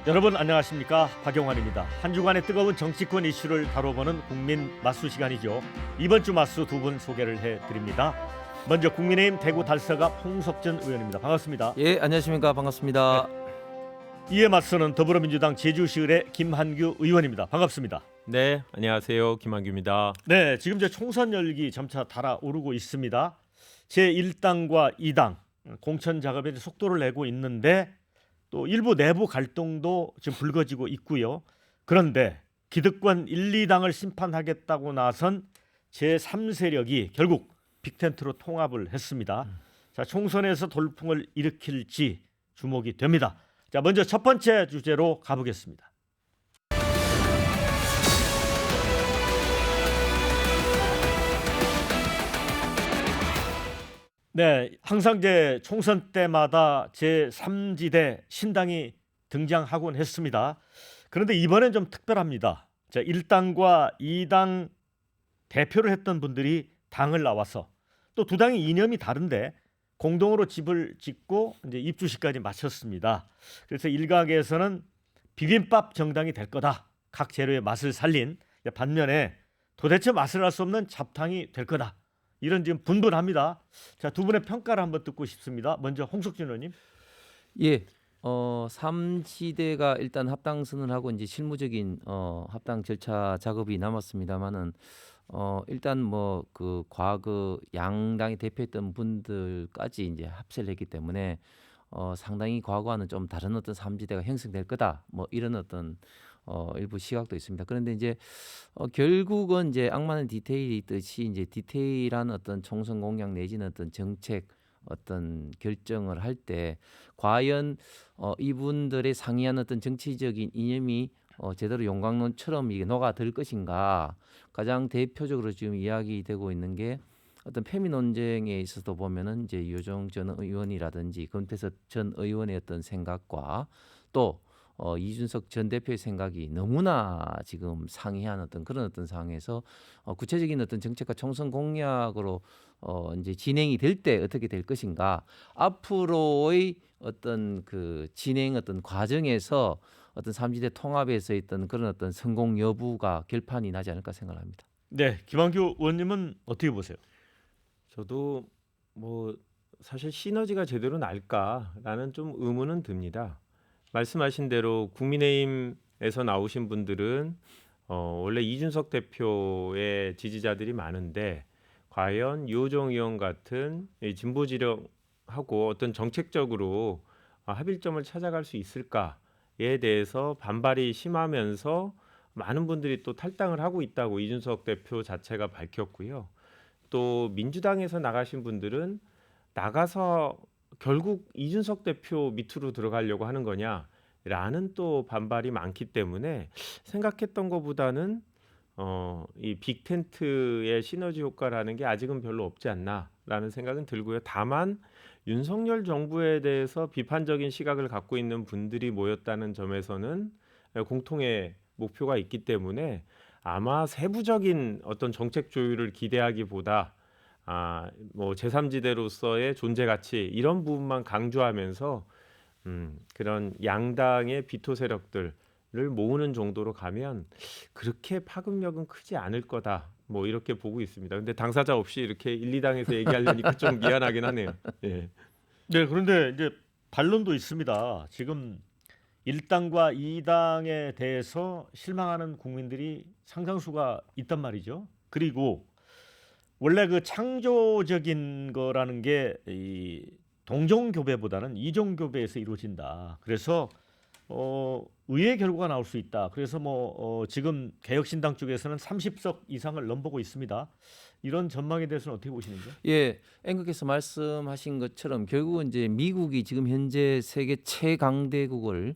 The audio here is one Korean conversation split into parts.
여러분 안녕하십니까, 박용환입니다. 한 주간의 뜨거운 정치권 이슈를 다뤄보는 국민 맛수 시간이죠. 이번 주 맛수 두 분 소개를 해드립니다. 먼저 국민의힘 대구 달서갑 홍석천 의원입니다. 반갑습니다. 예, 안녕하십니까. 반갑습니다. 이에 맞서는 더불어민주당 제주시의회 김한규 의원입니다. 반갑습니다. 네, 안녕하세요. 김한규입니다. 네, 지금 총선 열기 점차 달아오르고 있습니다. 제1당과 2당 공천 작업에 속도를 내고 있는데 또 일부 내부 갈등도 지금 불거지고 있고요. 그런데 기득권 1, 2당을 심판하겠다고 나선 제3세력이 결국 빅텐트로 통합을 했습니다. 자, 총선에서 돌풍을 일으킬지 주목이 됩니다. 자, 먼저 첫 번째 주제로 가보겠습니다. 네, 항상 총선 때마다 제3지대 신당이 등장하곤 했습니다. 그런데 이번엔 좀 특별합니다. 자, 1당과 2당 대표를 했던 분들이 당을 나와서 또 두 당이 이념이 다른데 공동으로 집을 짓고 이제 입주식까지 마쳤습니다. 그래서 일각에서는 비빔밥 정당이 될 거다. 각 재료의 맛을 살린, 반면에 도대체 맛을 알 수 없는 잡탕이 될 거다. 이런 지금 분분합니다. 자, 두 분의 평가를 한번 듣고 싶습니다. 먼저 홍석천 의원님. 예. 3지대가 일단 합당 선언하고 이제 실무적인 합당 절차 작업이 남았습니다만은 일단 뭐 그 과거 양당이 대표했던 분들까지 이제 합세를 했기 때문에 상당히 과거와는 좀 다른 어떤 3지대가 형성될 거다. 뭐 이런 어떤 일부 시각도 있습니다. 그런데 이제 결국은 이제 악마는 디테일이 있듯이 이제 디테일한 어떤 총선 공약 내지는 어떤 정책 어떤 결정을 할 때 과연 이분들의 상이한 어떤 정치적인 이념이 제대로 용광론처럼 이게 녹아들 것인가. 가장 대표적으로 지금 이야기되고 있는 게 어떤 패미 논쟁에 있어서 보면은 이제 유호정 전 의원이라든지 금태섭 전 의원의 어떤 생각과 또 이준석 전 대표의 생각이 너무나 지금 상이한 어떤 그런 어떤 상황에서 구체적인 어떤 정책과 총선 공약으로 이제 진행이 될 때 어떻게 될 것인가. 앞으로의 어떤 그 진행 어떤 과정에서 어떤 3지대 통합에서 있던 그런 어떤 성공 여부가 결판이 나지 않을까 생각합니다. 네, 김한규 의원님은 어떻게 보세요? 저도 뭐 사실 시너지가 제대로 날까라는 좀 의문은 듭니다. 말씀하신 대로 국민의힘에서 나오신 분들은 원래 이준석 대표의 지지자들이 많은데 과연 유호정 의원 같은 이 진보 지령하고 어떤 정책적으로 합일점을 찾아갈 수 있을까에 대해서 반발이 심하면서 많은 분들이 또 탈당을 하고 있다고 이준석 대표 자체가 밝혔고요. 또 민주당에서 나가신 분들은 나가서 결국 이준석 대표 밑으로 들어가려고 하는 거냐라는 또 반발이 많기 때문에 생각했던 것보다는 이 빅텐트의 시너지 효과라는 게 아직은 별로 없지 않나라는 생각은 들고요. 다만 윤석열 정부에 대해서 비판적인 시각을 갖고 있는 분들이 모였다는 점에서는 공통의 목표가 있기 때문에 아마 세부적인 어떤 정책 조율을 기대하기보다 뭐 제3지대로서의 존재 가치 이런 부분만 강조하면서 그런 양당의 비토 세력들을 모으는 정도로 가면 그렇게 파급력은 크지 않을 거다. 뭐 이렇게 보고 있습니다. 근데 당사자 없이 이렇게 1, 2당에서 얘기하려니까 좀 미안하긴 하네요. 예. 네, 그런데 이제 반론도 있습니다. 지금 1당과 2당에 대해서 실망하는 국민들이 상당수가 있단 말이죠. 그리고 원래 그 창조적인 거라는 게 이 동종교배보다는 이종교배에서 이루어진다. 그래서 의외의 결과가 나올 수 있다. 그래서 지금 개혁신당 쪽에서는 30석 이상을 넘보고 있습니다. 이런 전망에 대해서는 어떻게 보시는지요? 예, 앵커께서 말씀하신 것처럼 결국은 이제 미국이 지금 현재 세계 최강대국을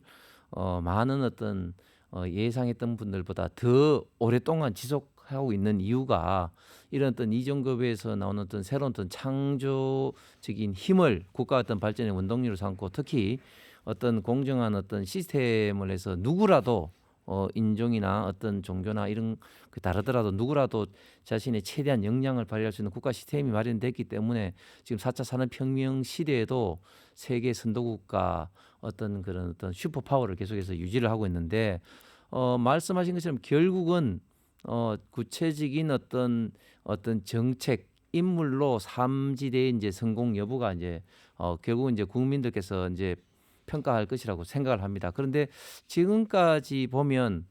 많은 어떤 예상했던 분들보다 더 오랫동안 지속하고 있는 이유가 이런 어떤 이종급에서 나오는 어떤 새로운 어떤 창조적인 힘을 국가 어떤 발전의 원동력으로 삼고 특히 어떤 공정한 어떤 시스템을 해서 누구라도 인종이나 어떤 종교나 이런 그 다르더라도 누구라도 자신의 최대한 역량을 발휘할 수 있는 국가 시스템이 마련됐기 때문에 지금 4차 산업혁명 시대에도 세계 선도국가 어떤 그런 어떤 슈퍼파워를 계속해서 유지를 하고 있는데 말씀하신 것처럼 결국은 구체적인 어떤 정책 인물로 삼지대의 이제 성공 여부가 이제 결국은 이제 국민들께서 이제 평가할 것이라고 생각을 합니다. 그런데 지금까지 보면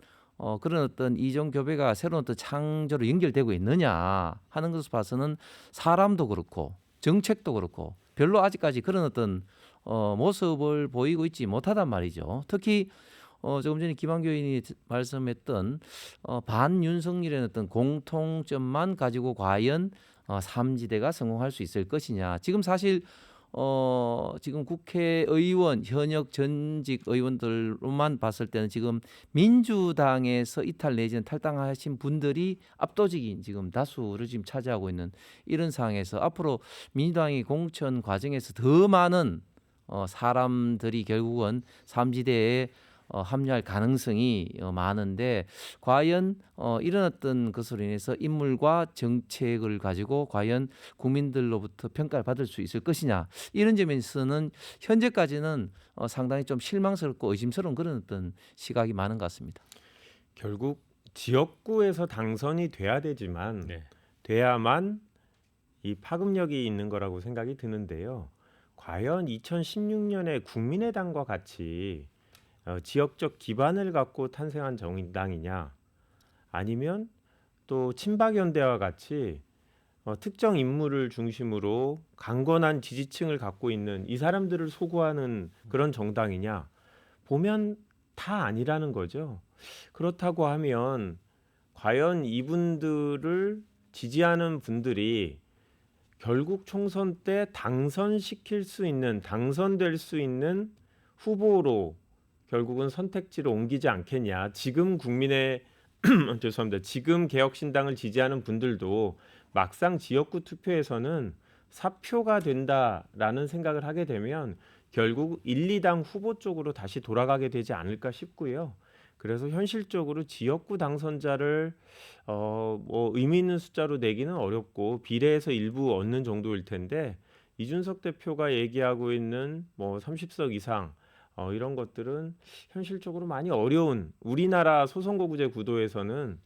그런 어떤 이종 교배가 새로운 어떤 창조로 연결되고 있느냐 하는 것을 봐서는 사람도 그렇고 정책도 그렇고 별로 아직까지 그런 어떤 모습을 보이고 있지 못하단 말이죠. 특히 조금 전에 김한교 의원이 말씀했던 반윤석열의 어떤 공통점만 가지고 과연 삼지대가 성공할 수 있을 것이냐. 지금 사실 지금 국회의원 현역 전직 의원들로만 봤을 때는 지금 민주당에서 이탈 내지는 탈당하신 분들이 압도적인 지금 다수를 지금 차지하고 있는 이런 상황에서 앞으로 민주당이 공천 과정에서 더 많은 사람들이 결국은 삼지대에 합류할 가능성이 많은데 과연 이런 어떤 것으로 인해서 인물과 정책을 가지고 과연 국민들로부터 평가를 받을 수 있을 것이냐 이런 점에서는 현재까지는 상당히 좀 실망스럽고 의심스러운 그런 어떤 시각이 많은 것 같습니다. 결국 지역구에서 당선이 돼야 되지만 네. 돼야만 이 파급력이 있는 거라고 생각이 드는데요. 과연 2016년에 국민의당과 같이 지역적 기반을 갖고 탄생한 정당이냐 아니면 또 친박연대와 같이 특정 인물을 중심으로 강건한 지지층을 갖고 있는 이 사람들을 소구하는 그런 정당이냐 보면 다 아니라는 거죠. 그렇다고 하면 과연 이분들을 지지하는 분들이 결국 총선 때 당선시킬 수 있는 당선될 수 있는 후보로 결국은 선택지를 옮기지 않겠냐. 지금 국민의 죄송합니다. 지금 개혁신당을 지지하는 분들도 막상 지역구 투표에서는 사표가 된다라는 생각을 하게 되면 결국 1, 2당 후보 쪽으로 다시 돌아가게 되지 않을까 싶고요. 그래서 현실적으로 지역구 당선자를 뭐 의미 있는 숫자로 내기는 어렵고 비례해서 일부 얻는 정도일 텐데 이준석 대표가 얘기하고 있는 뭐 30석 이상 이런 것들은 현실적으로 많이 어려운 우리나라 소선거구제 구도에서는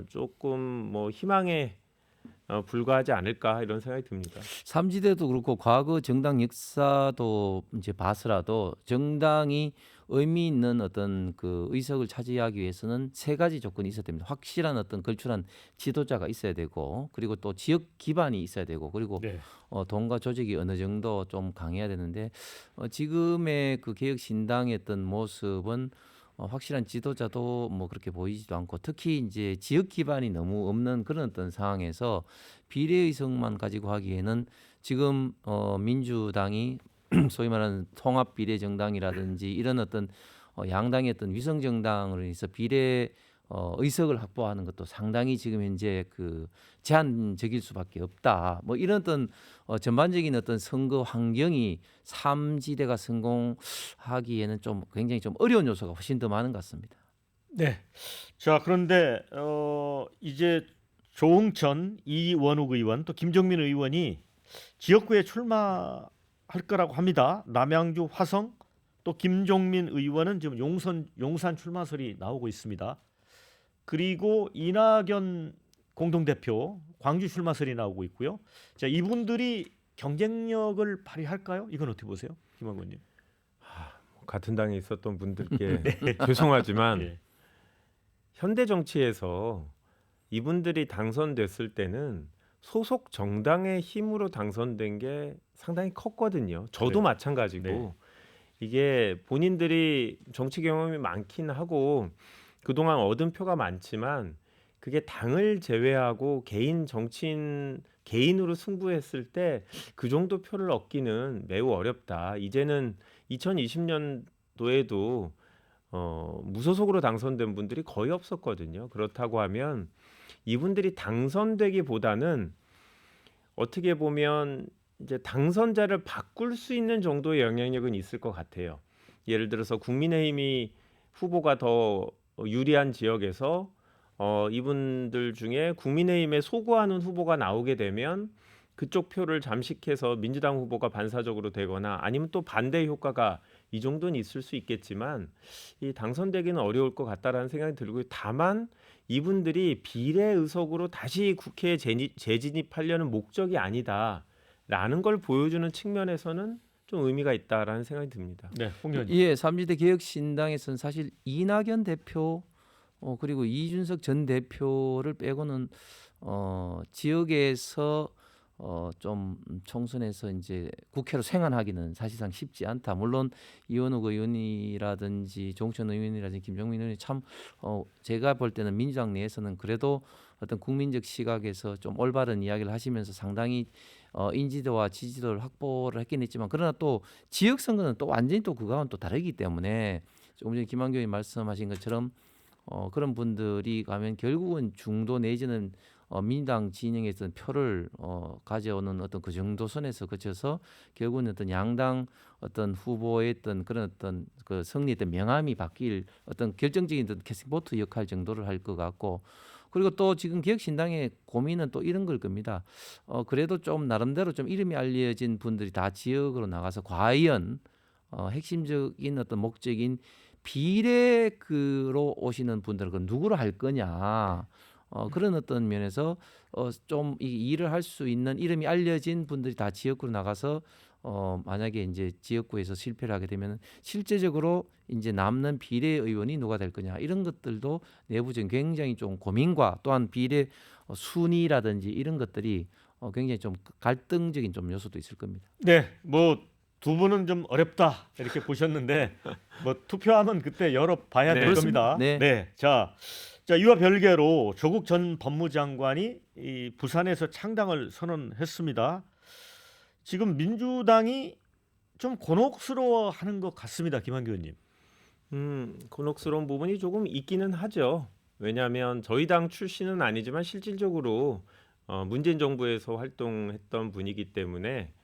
조금 뭐 희망에 불과하지 않을까 이런 생각이 듭니다. 삼지대도 그렇고 과거 정당 역사도 이제 봐서라도 정당이 의미 있는 어떤 그 의석을 차지하기 위해서는 세 가지 조건이 있어야 됩니다. 확실한 어떤 걸출한 지도자가 있어야 되고 그리고 또 지역 기반이 있어야 되고 그리고 네. 돈과 조직이 어느 정도 좀 강해야 되는데 지금의 그 개혁신당의 어떤 모습은 확실한 지도자도 뭐 그렇게 보이지도 않고 특히 이제 지역 기반이 너무 없는 그런 어떤 상황에서 비례의석만 가지고 하기에는 지금 민주당이 소위 말하는 통합 비례 정당이라든지 이런 어떤 양당의 어떤 위성 정당으로 인해서 비례 의석을 확보하는 것도 상당히 지금 현재 그 제한적일 수밖에 없다. 뭐 이런 어떤 전반적인 어떤 선거 환경이 삼지대가 성공하기에는 좀 굉장히 좀 어려운 요소가 훨씬 더 많은 것 같습니다. 네. 자, 그런데 이제 조응천, 이원욱 의원 또 김정민 의원이 지역구에 출마할 거라고 합니다. 남양주 화성 또 김종민 의원은 지금 용산 출마설이 나오고 있습니다. 그리고 이낙연 공동대표 광주 출마설이 나오고 있고요. 자, 이분들이 경쟁력을 발휘할까요? 이건 어떻게 보세요, 김한 의원님? 같은 당에 있었던 분들께 죄송하지만 예. 현대 정치에서 이분들이 당선됐을 때는 소속 정당의 힘으로 당선된 게 상당히 컸거든요. 저도 네. 마찬가지고 네. 이게 본인들이 정치 경험이 많긴 하고 그동안 얻은 표가 많지만 그게 당을 제외하고 개인 정치인 개인으로 승부했을 때 그 정도 표를 얻기는 매우 어렵다. 이제는 2020년도에도 무소속으로 당선된 분들이 거의 없었거든요. 그렇다고 하면 이분들이 당선되기보다는 어떻게 보면 이제 당선자를 바꿀 수 있는 정도의 영향력은 있을 것 같아요. 예를 들어서 국민의힘이 후보가 더 유리한 지역에서 이분들 중에 국민의힘에 소구하는 후보가 나오게 되면 그쪽 표를 잠식해서 민주당 후보가 반사적으로 되거나 아니면 또 반대 효과가 이 정도는 있을 수 있겠지만 이 당선되기는 어려울 것 같다라는 생각이 들고요. 다만 이분들이 비례 의석으로 다시 국회에 재진입하려는 목적이 아니다라는 걸 보여주는 측면에서는 좀 의미가 있다라는 생각이 듭니다. 네, 홍 의원님. 예, 삼지대 개혁신당에서는 사실 이낙연 대표 그리고 이준석 전 대표를 빼고는 지역에서 좀 총선에서 이제 국회로 생활하기는 사실상 쉽지 않다. 물론 이원욱 의원이라든지 종천 의원이라든지 김종민 의원이 참 제가 볼 때는 민주당 내에서는 그래도 어떤 국민적 시각에서 좀 올바른 이야기를 하시면서 상당히 인지도와 지지도를 확보를 했긴 했지만 그러나 또 지역 선거는 또 완전히 또 그거와는 또 다르기 때문에 조금 전에 김한교 의원이 말씀하신 것처럼 그런 분들이 가면 결국은 중도 내지는 민주당 진영에서 표를 가져오는 어떤 그 정도 선에서 거쳐서 결국은 어떤 양당 어떤 후보의 어떤 그런 어떤 그 승리의 어떤 명암이 바뀔 어떤 결정적인 어떤 캐스팅보트 역할 정도를 할 것 같고 그리고 또 지금 개혁신당의 고민은 또 이런 걸 겁니다. 그래도 좀 나름대로 좀 이름이 알려진 분들이 다 지역으로 나가서 과연 핵심적인 어떤 목적인 비례로 오시는 분들은 그건 누구로 할 거냐 그런 어떤 면에서 좀 이 일을 할 수 있는 이름이 알려진 분들이 다 지역구로 나가서 만약에 이제 지역구에서 실패를 하게 되면 실제적으로 이제 남는 비례 의원이 누가 될 거냐 이런 것들도 내부적인 굉장히 좀 고민과 또한 비례 순위라든지 이런 것들이 굉장히 좀 갈등적인 좀 요소도 있을 겁니다. 네, 뭐 두 분은 좀 어렵다 이렇게 보셨는데 뭐 투표하면 그때 열어봐야 네. 될 겁니다. 그렇습니다. 네. 자, 이와 별개로 조국 전 법무장관이 이 부산에서 창당을 선언했습니다. 지금 민주당이 좀 곤혹스러워하는 것 같습니다, 김한규 의원님. 곤혹스러운 부분이 조금 있기는 하죠. 왜냐하면 저희 당 출신은 아니지만 실질적으로 문재인 정부에서 활동했던 분이기 때문에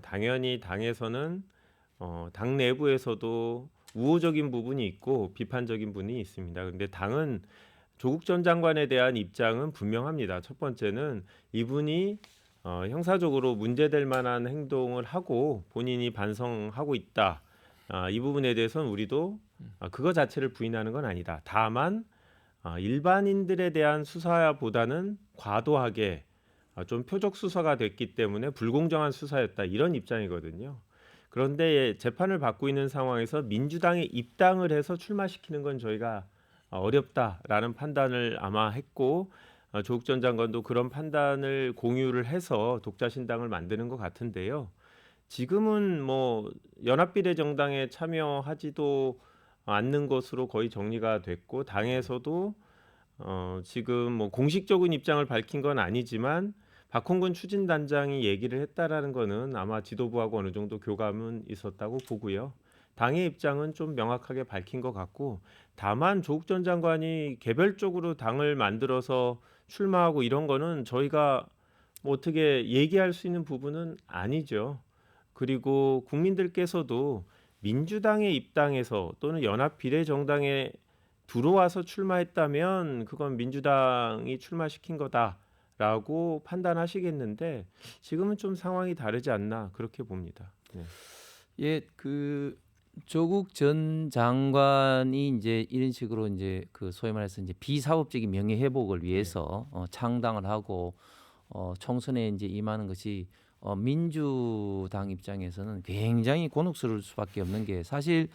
당연히 당에서는 당 내부에서도 우호적인 부분이 있고 비판적인 부분이 있습니다. 그런데 당은 조국 전 장관에 대한 입장은 분명합니다. 첫 번째는 이분이 형사적으로 문제될 만한 행동을 하고 본인이 반성하고 있다. 이 부분에 대해서는 우리도 그거 자체를 부인하는 건 아니다. 다만 일반인들에 대한 수사보다는 과도하게 좀 표적 수사가 됐기 때문에 불공정한 수사였다. 이런 입장이거든요. 그런데 재판을 받고 있는 상황에서 민주당에 입당을 해서 출마시키는 건 저희가 어렵다라는 판단을 아마 했고 조국 전 장관도 그런 판단을 공유를 해서 독자신당을 만드는 것 같은데요. 지금은 뭐 연합비례정당에 참여하지도 않는 것으로 거의 정리가 됐고 당에서도 지금 뭐 공식적인 입장을 밝힌 건 아니지만 박홍근 추진단장이 얘기를 했다라는 거는 아마 지도부하고 어느 정도 교감은 있었다고 보고요. 당의 입장은 좀 명확하게 밝힌 것 같고 다만 조국 전 장관이 개별적으로 당을 만들어서 출마하고 이런 거는 저희가 뭐 어떻게 얘기할 수 있는 부분은 아니죠. 그리고 국민들께서도 민주당에 입당해서 또는 연합비례정당에 들어와서 출마했다면 그건 민주당이 출마시킨 거다라고 판단하시겠는데 지금은 좀 상황이 다르지 않나 그렇게 봅니다. 네. 예, 그 조국 전 장관이 이제 이런 식으로 이제 그 소위 말해서 이제 비사법적인 명예 회복을 위해서 창당을 하고 총선에 이제 임하는 것이 민주당 입장에서는 굉장히 곤혹스러울 수밖에 없는 게 사실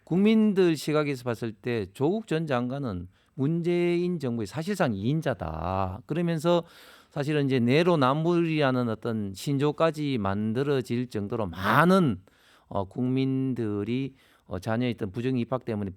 국민들 시각에서 봤을 때 조국 전 장관은 문재인 정부의 사실상 2인자다. 그러면서 사실은 이제 내로남불이라는 어떤 신조까지 만들어질 정도로 많은 국민들이 자녀의 있던 부정 입학 때문에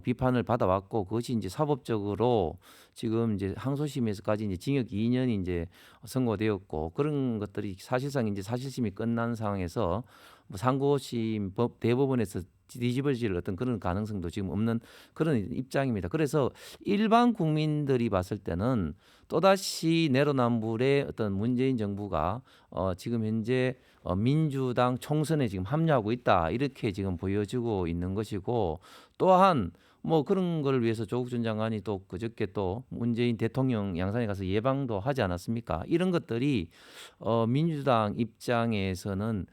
비판을 받아왔고 그것이 이제 사법적으로 지금 이제 항소심에서까지 이제 징역 2년이 이제 선고되었고 그런 것들이 사실상 이제 사실심이 끝난 상황에서 뭐 상고심 대법원에서 뒤집어질 어떤 그런 가능성도 지금 없는 그런 입장입니다. 그래서 일반 국민들이 봤을 때는 또다시 내로남불의 어떤 문재인 정부가 지금 현재 민주당 총선에 지금 합류하고 있다 이렇게 지금 보여지고 있는 것이고 또한 뭐 그런 걸 위해서 조국 전 장관이 또 그저께 또 문재인 대통령 양산에 가서 예방도 하지 않았습니까? 이런 것들이 민주당 입장에서는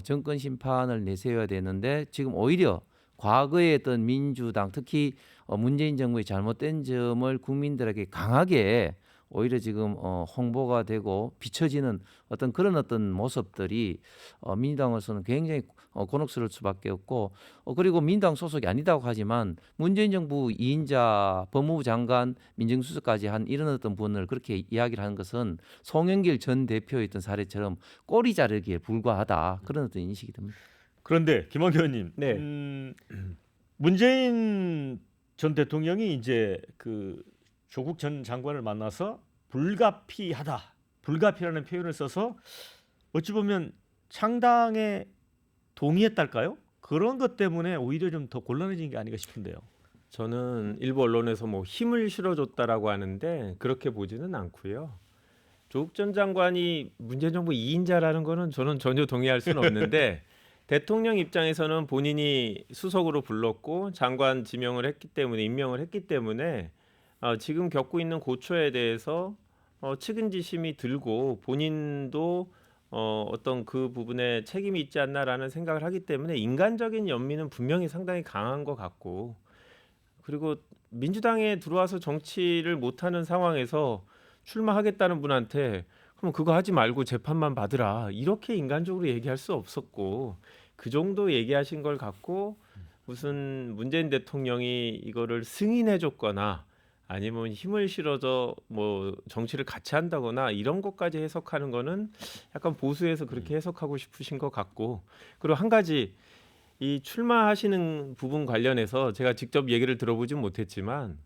정권 심판을 내세워야 되는데 지금 오히려 과거에 했던 민주당 특히 문재인 정부의 잘못된 점을 국민들에게 강하게 오히려 지금 홍보가 되고 비춰지는 어떤 어떤 모습들이 민주당으로서는 굉장히 곤혹스러울 수밖에 없고 그리고 민주당 소속이 아니다고 하지만 문재인 정부 2인자 법무부 장관 민정수석까지 한 이런 어떤 분을 그렇게 이야기를 하는 것은 송영길 전 대표의 있던 사례처럼 꼬리 자르기에 불과하다 그런 어떤 인식이 듭니다. 그런데 김원기 의원님, 네. 문재인 전 대통령이 이제 그 조국 전 장관을 만나서 불가피라는 표현을 써서 어찌 보면 창당에 동의했달까요? 그런 것 때문에 오히려 좀 더 곤란해진 게 아닌가 싶은데요. 저는 일부 언론에서 뭐 힘을 실어줬다라고 하는데 그렇게 보지는 않고요. 조국 전 장관이 문재인 정부 2인자라는 거는 저는 전혀 동의할 수는 없는데 대통령 입장에서는 본인이 수석으로 불렀고 장관 지명을 했기 때문에 임명을 했기 때문에 지금 겪고 있는 고초에 대해서 측은지심이 들고 본인도 어떤 그 부분에 책임이 있지 않나라는 생각을 하기 때문에 인간적인 연민은 분명히 상당히 강한 것 같고 그리고 민주당에 들어와서 정치를 못하는 상황에서 출마하겠다는 분한테 그럼 그거 하지 말고 재판만 받으라 이렇게 인간적으로 얘기할 수 없었고 그 정도 얘기하신 걸 갖고 무슨 문재인 대통령이 이거를 승인해줬거나 아니면 힘을 실어서 뭐 정치를 같이 한다거나 이런 것까지 해석하는 거는 약간 보수해서 그렇게 해석하고 싶으신 것 같고 그리고 한 가지 이 출마하시는 부분 관련해서 제가 직접 얘기를 들어보진 못했지만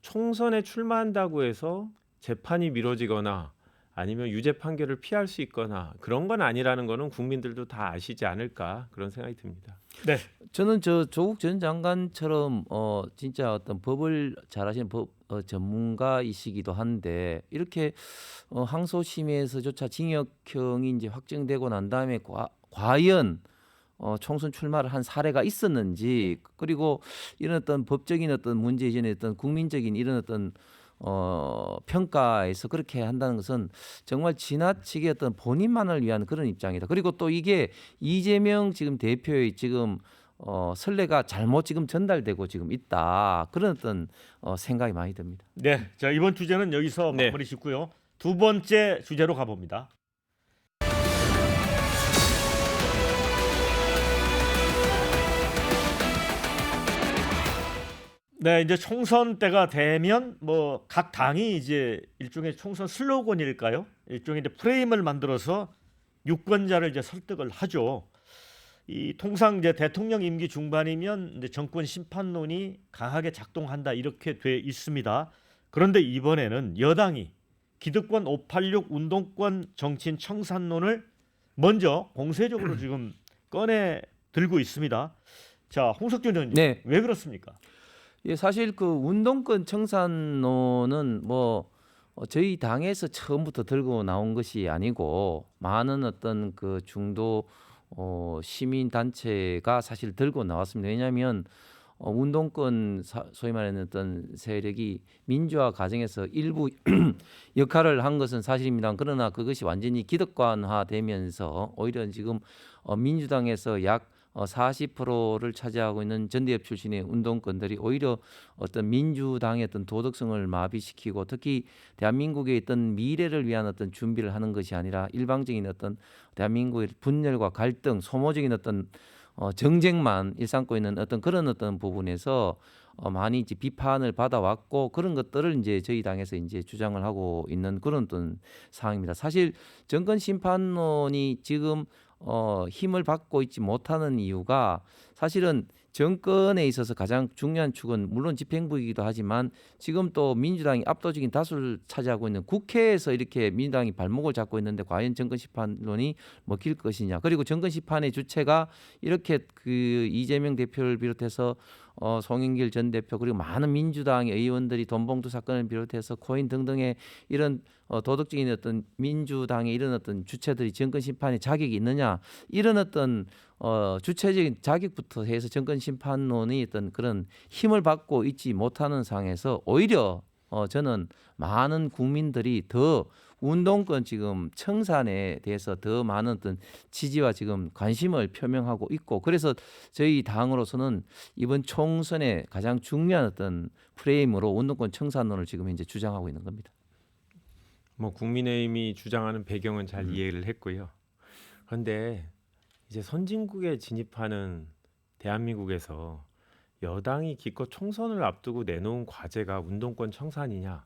총선에 출마한다고 해서 재판이 미뤄지거나 아니면 유죄 판결을 피할 수 있거나 그런 건 아니라는 거는 국민들도 다 아시지 않을까 그런 생각이 듭니다. 네, 저는 저 조국 전 장관처럼 진짜 어떤 법을 잘하시는 법 전문가이시기도 한데 이렇게 항소심에서조차 징역형이 이제 확정되고 난 다음에 과연 총선 출마를 한 사례가 있었는지 그리고 이런 어떤 법적인 어떤 문제 이전에 어떤 국민적인 이런 어떤 평가에서 그렇게 한다는 것은 정말 지나치게 어떤 본인만을 위한 그런 입장이다. 그리고 또 이게 이재명 지금 대표의 지금 선례가 잘못 지금 전달되고 지금 있다. 그런 어떤 생각이 많이 듭니다. 네. 자, 이번 주제는 여기서 네. 마무리 짓고요. 두 번째 주제로 가봅니다. 네, 이제 총선 때가 되면 뭐 각 당이 이제 일종의 총선 슬로건일까요? 일종의 이제 프레임을 만들어서 유권자를 이제 설득을 하죠. 이 통상 이제 대통령 임기 중반이면 이제 정권 심판론이 강하게 작동한다 이렇게 돼 있습니다. 그런데 이번에는 여당이 기득권 586 운동권 정치인 청산론을 먼저 공세적으로 지금 꺼내 들고 있습니다. 자, 홍석준 의원님, 네. 왜 그렇습니까? 예, 사실 그 운동권 청산론은 뭐 저희 당에서 처음부터 들고 나온 것이 아니고 많은 어떤 그 중도 시민 단체가 사실 들고 나왔습니다. 왜냐하면 운동권 소위 말하는 어떤 세력이 민주화 과정에서 일부 역할을 한 것은 사실입니다. 그러나 그것이 완전히 기득권화되면서 오히려 지금 민주당에서 약 40%를 차지하고 있는 전대협 출신의 운동권들이 오히려 어떤 민주당의 어떤 도덕성을 마비시키고 특히 대한민국의 어떤 미래를 위한 어떤 준비를 하는 것이 아니라 일방적인 어떤 대한민국의 분열과 갈등, 소모적인 어떤 정쟁만 일삼고 있는 어떤 그런 어떤 부분에서 많이 이제 비판을 받아왔고 그런 것들을 이제 저희 당에서 이제 주장을 하고 있는 그런 어떤 상황입니다. 사실 정권 심판론이 지금 힘을 받고 있지 못하는 이유가 사실은 정권에 있어서 가장 중요한 축은 물론 집행부이기도 하지만 지금 또 민주당이 압도적인 다수를 차지하고 있는 국회에서 이렇게 민주당이 발목을 잡고 있는데 과연 정권 심판론이 먹힐 것이냐 그리고 정권 심판의 주체가 이렇게 그 이재명 대표를 비롯해서 송영길 전 대표 그리고 많은 민주당 의원들이 돈봉투 사건을 비롯해서 코인 등등의 이런 도덕적인 어떤 민주당의 이런 어떤 주체들이 정권 심판에 자격이 있느냐 이런 어떤 주체적인 자격부터 해서 정권 심판론이 어떤 그런 힘을 받고 있지 못하는 상황에서 오히려 저는 많은 국민들이 더 운동권 지금 청산에 대해서 더 많은 어떤 지지와 지금 관심을 표명하고 있고 그래서 저희 당으로서는 이번 총선에 가장 중요한 어떤 프레임으로 운동권 청산론을 지금 이제 주장하고 있는 겁니다. 뭐 국민의힘이 주장하는 배경은 잘 이해를 했고요. 그런데 이제 선진국에 진입하는 대한민국에서 여당이 기껏 총선을 앞두고 내놓은 과제가 운동권 청산이냐?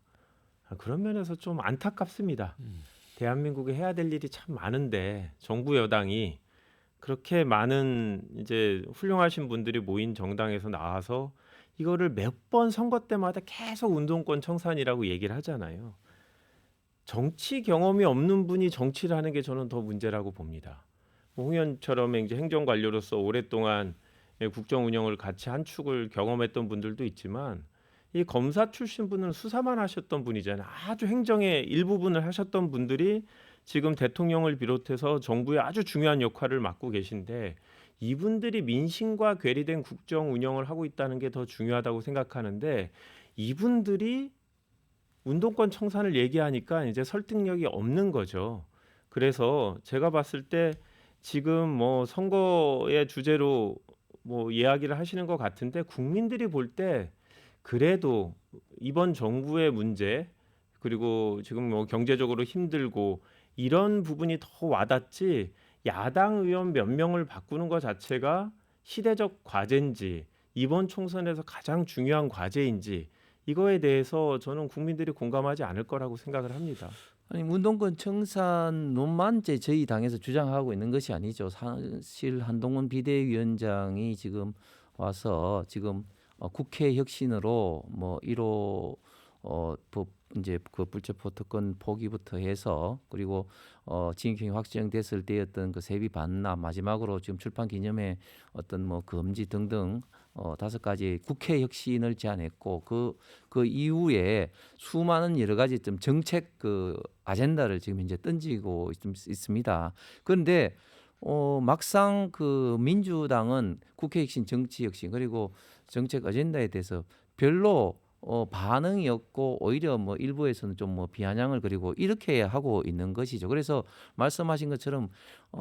그런 면에서 좀 안타깝습니다. 대한민국에 해야 될 일이 참 많은데 정부 여당이 그렇게 많은 이제 훌륭하신 분들이 모인 정당에서 나와서 이거를 몇 번 선거 때마다 계속 운동권 청산이라고 얘기를 하잖아요. 정치 경험이 없는 분이 정치를 하는 게 저는 더 문제라고 봅니다. 홍 의원처럼 이제 행정관료로서 오랫동안 국정 운영을 같이 한 축을 경험했던 분들도 있지만 이 검사 출신 분은 수사만 하셨던 분이잖아요. 아주 행정의 일부분을 하셨던 분들이 지금 대통령을 비롯해서 정부의 아주 중요한 역할을 맡고 계신데 이분들이 민심과 괴리된 국정 운영을 하고 있다는 게 더 중요하다고 생각하는데 이분들이 운동권 청산을 얘기하니까 이제 설득력이 없는 거죠. 그래서 제가 봤을 때 지금 뭐 선거의 주제로 뭐 이야기를 하시는 것 같은데 국민들이 볼 때 그래도 이번 정부의 문제 그리고 지금 뭐 경제적으로 힘들고 이런 부분이 더 와닿지 야당 의원 몇 명을 바꾸는 것 자체가 시대적 과제인지 이번 총선에서 가장 중요한 과제인지 이거에 대해서 저는 국민들이 공감하지 않을 거라고 생각을 합니다. 아니 운동권 청산론만 이제 저희 당에서 주장하고 있는 것이 아니죠. 사실 한동훈 비대위원장이 지금 와서 지금 국회 혁신으로 뭐 1호 법 이제 그 불체포 특권 포기부터 해서 그리고 징역형이 확정됐을 때였던 그 세비 반납 마지막으로 지금 출판 기념회 어떤 뭐 금지 등등 5가지 국회 혁신을 제안했고 그 이후에 수많은 여러 가지 좀 정책 그 아젠다를 지금 이제 던지고 있습니다. 그런데 막상 그 민주당은 국회 혁신, 정치 혁신 그리고 정책 아젠다에 대해서 별로 반응이 없고 오히려 뭐 일부에서는 좀 뭐 비아냥을 그리고 이렇게 하고 있는 것이죠. 그래서 말씀하신 것처럼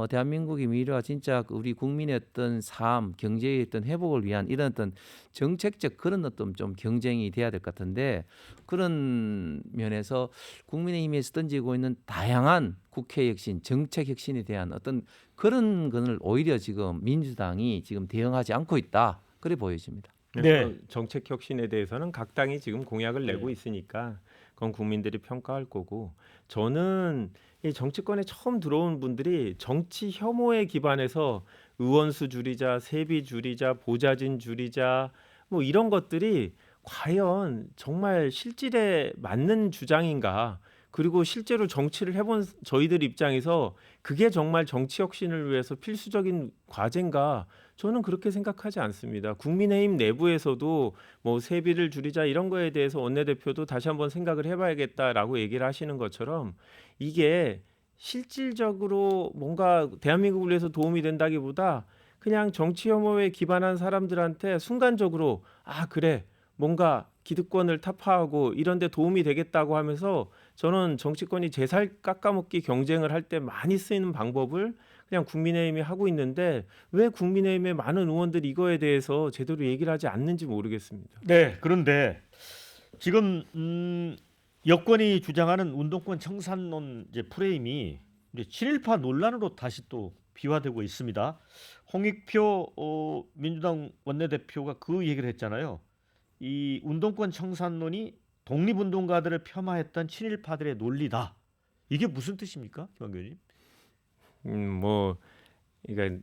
대한민국의 미래와 진짜 우리 국민의 어떤 삶, 경제의 어떤 회복을 위한 이런 어떤 정책적 그런 어떤 좀 경쟁이 돼야 될 것 같은데 그런 면에서 국민의힘에서 던지고 있는 다양한 국회 혁신, 정책 혁신에 대한 어떤 그런 것을 오히려 지금 민주당이 지금 대응하지 않고 있다. 그래 보여집니다. 그래서 네. 정책 혁신에 대해서는 각 당이 지금 공약을 내고 네. 있으니까 그건 국민들이 평가할 거고 저는 이 정치권에 처음 들어온 분들이 정치 혐오에 기반해서 의원수 줄이자, 세비 줄이자, 보좌진 줄이자 뭐 이런 것들이 과연 정말 실질에 맞는 주장인가? 그리고 실제로 정치를 해본 저희들 입장에서 그게 정말 정치 혁신을 위해서 필수적인 과제인가? 저는 그렇게 생각하지 않습니다. 국민의힘 내부에서도 뭐 세비를 줄이자 이런 거에 대해서 원내대표도 다시 한번 생각을 해봐야겠다라고 얘기를 하시는 것처럼 이게 실질적으로 뭔가 대한민국을 위해서 도움이 된다기보다 그냥 정치 혐오에 기반한 사람들한테 순간적으로 아 그래 뭔가 기득권을 타파하고 이런 데 도움이 되겠다고 하면서 저는 정치권이 제 살 깎아먹기 경쟁을 할 때 많이 쓰이는 방법을 그냥 국민의힘이 하고 있는데 왜 국민의힘의 많은 의원들이 이거에 대해서 제대로 얘기를 하지 않는지 모르겠습니다. 네. 그런데 지금 여권이 주장하는 운동권 청산론 이제 프레임이 이제 친일파 논란으로 다시 또 비화되고 있습니다. 홍익표 민주당 원내대표가 그 얘기를 했잖아요. 이 운동권 청산론이 독립운동가들을 폄하했던 친일파들의 논리다. 이게 무슨 뜻입니까, 김한 교수님? 뭐 그러니까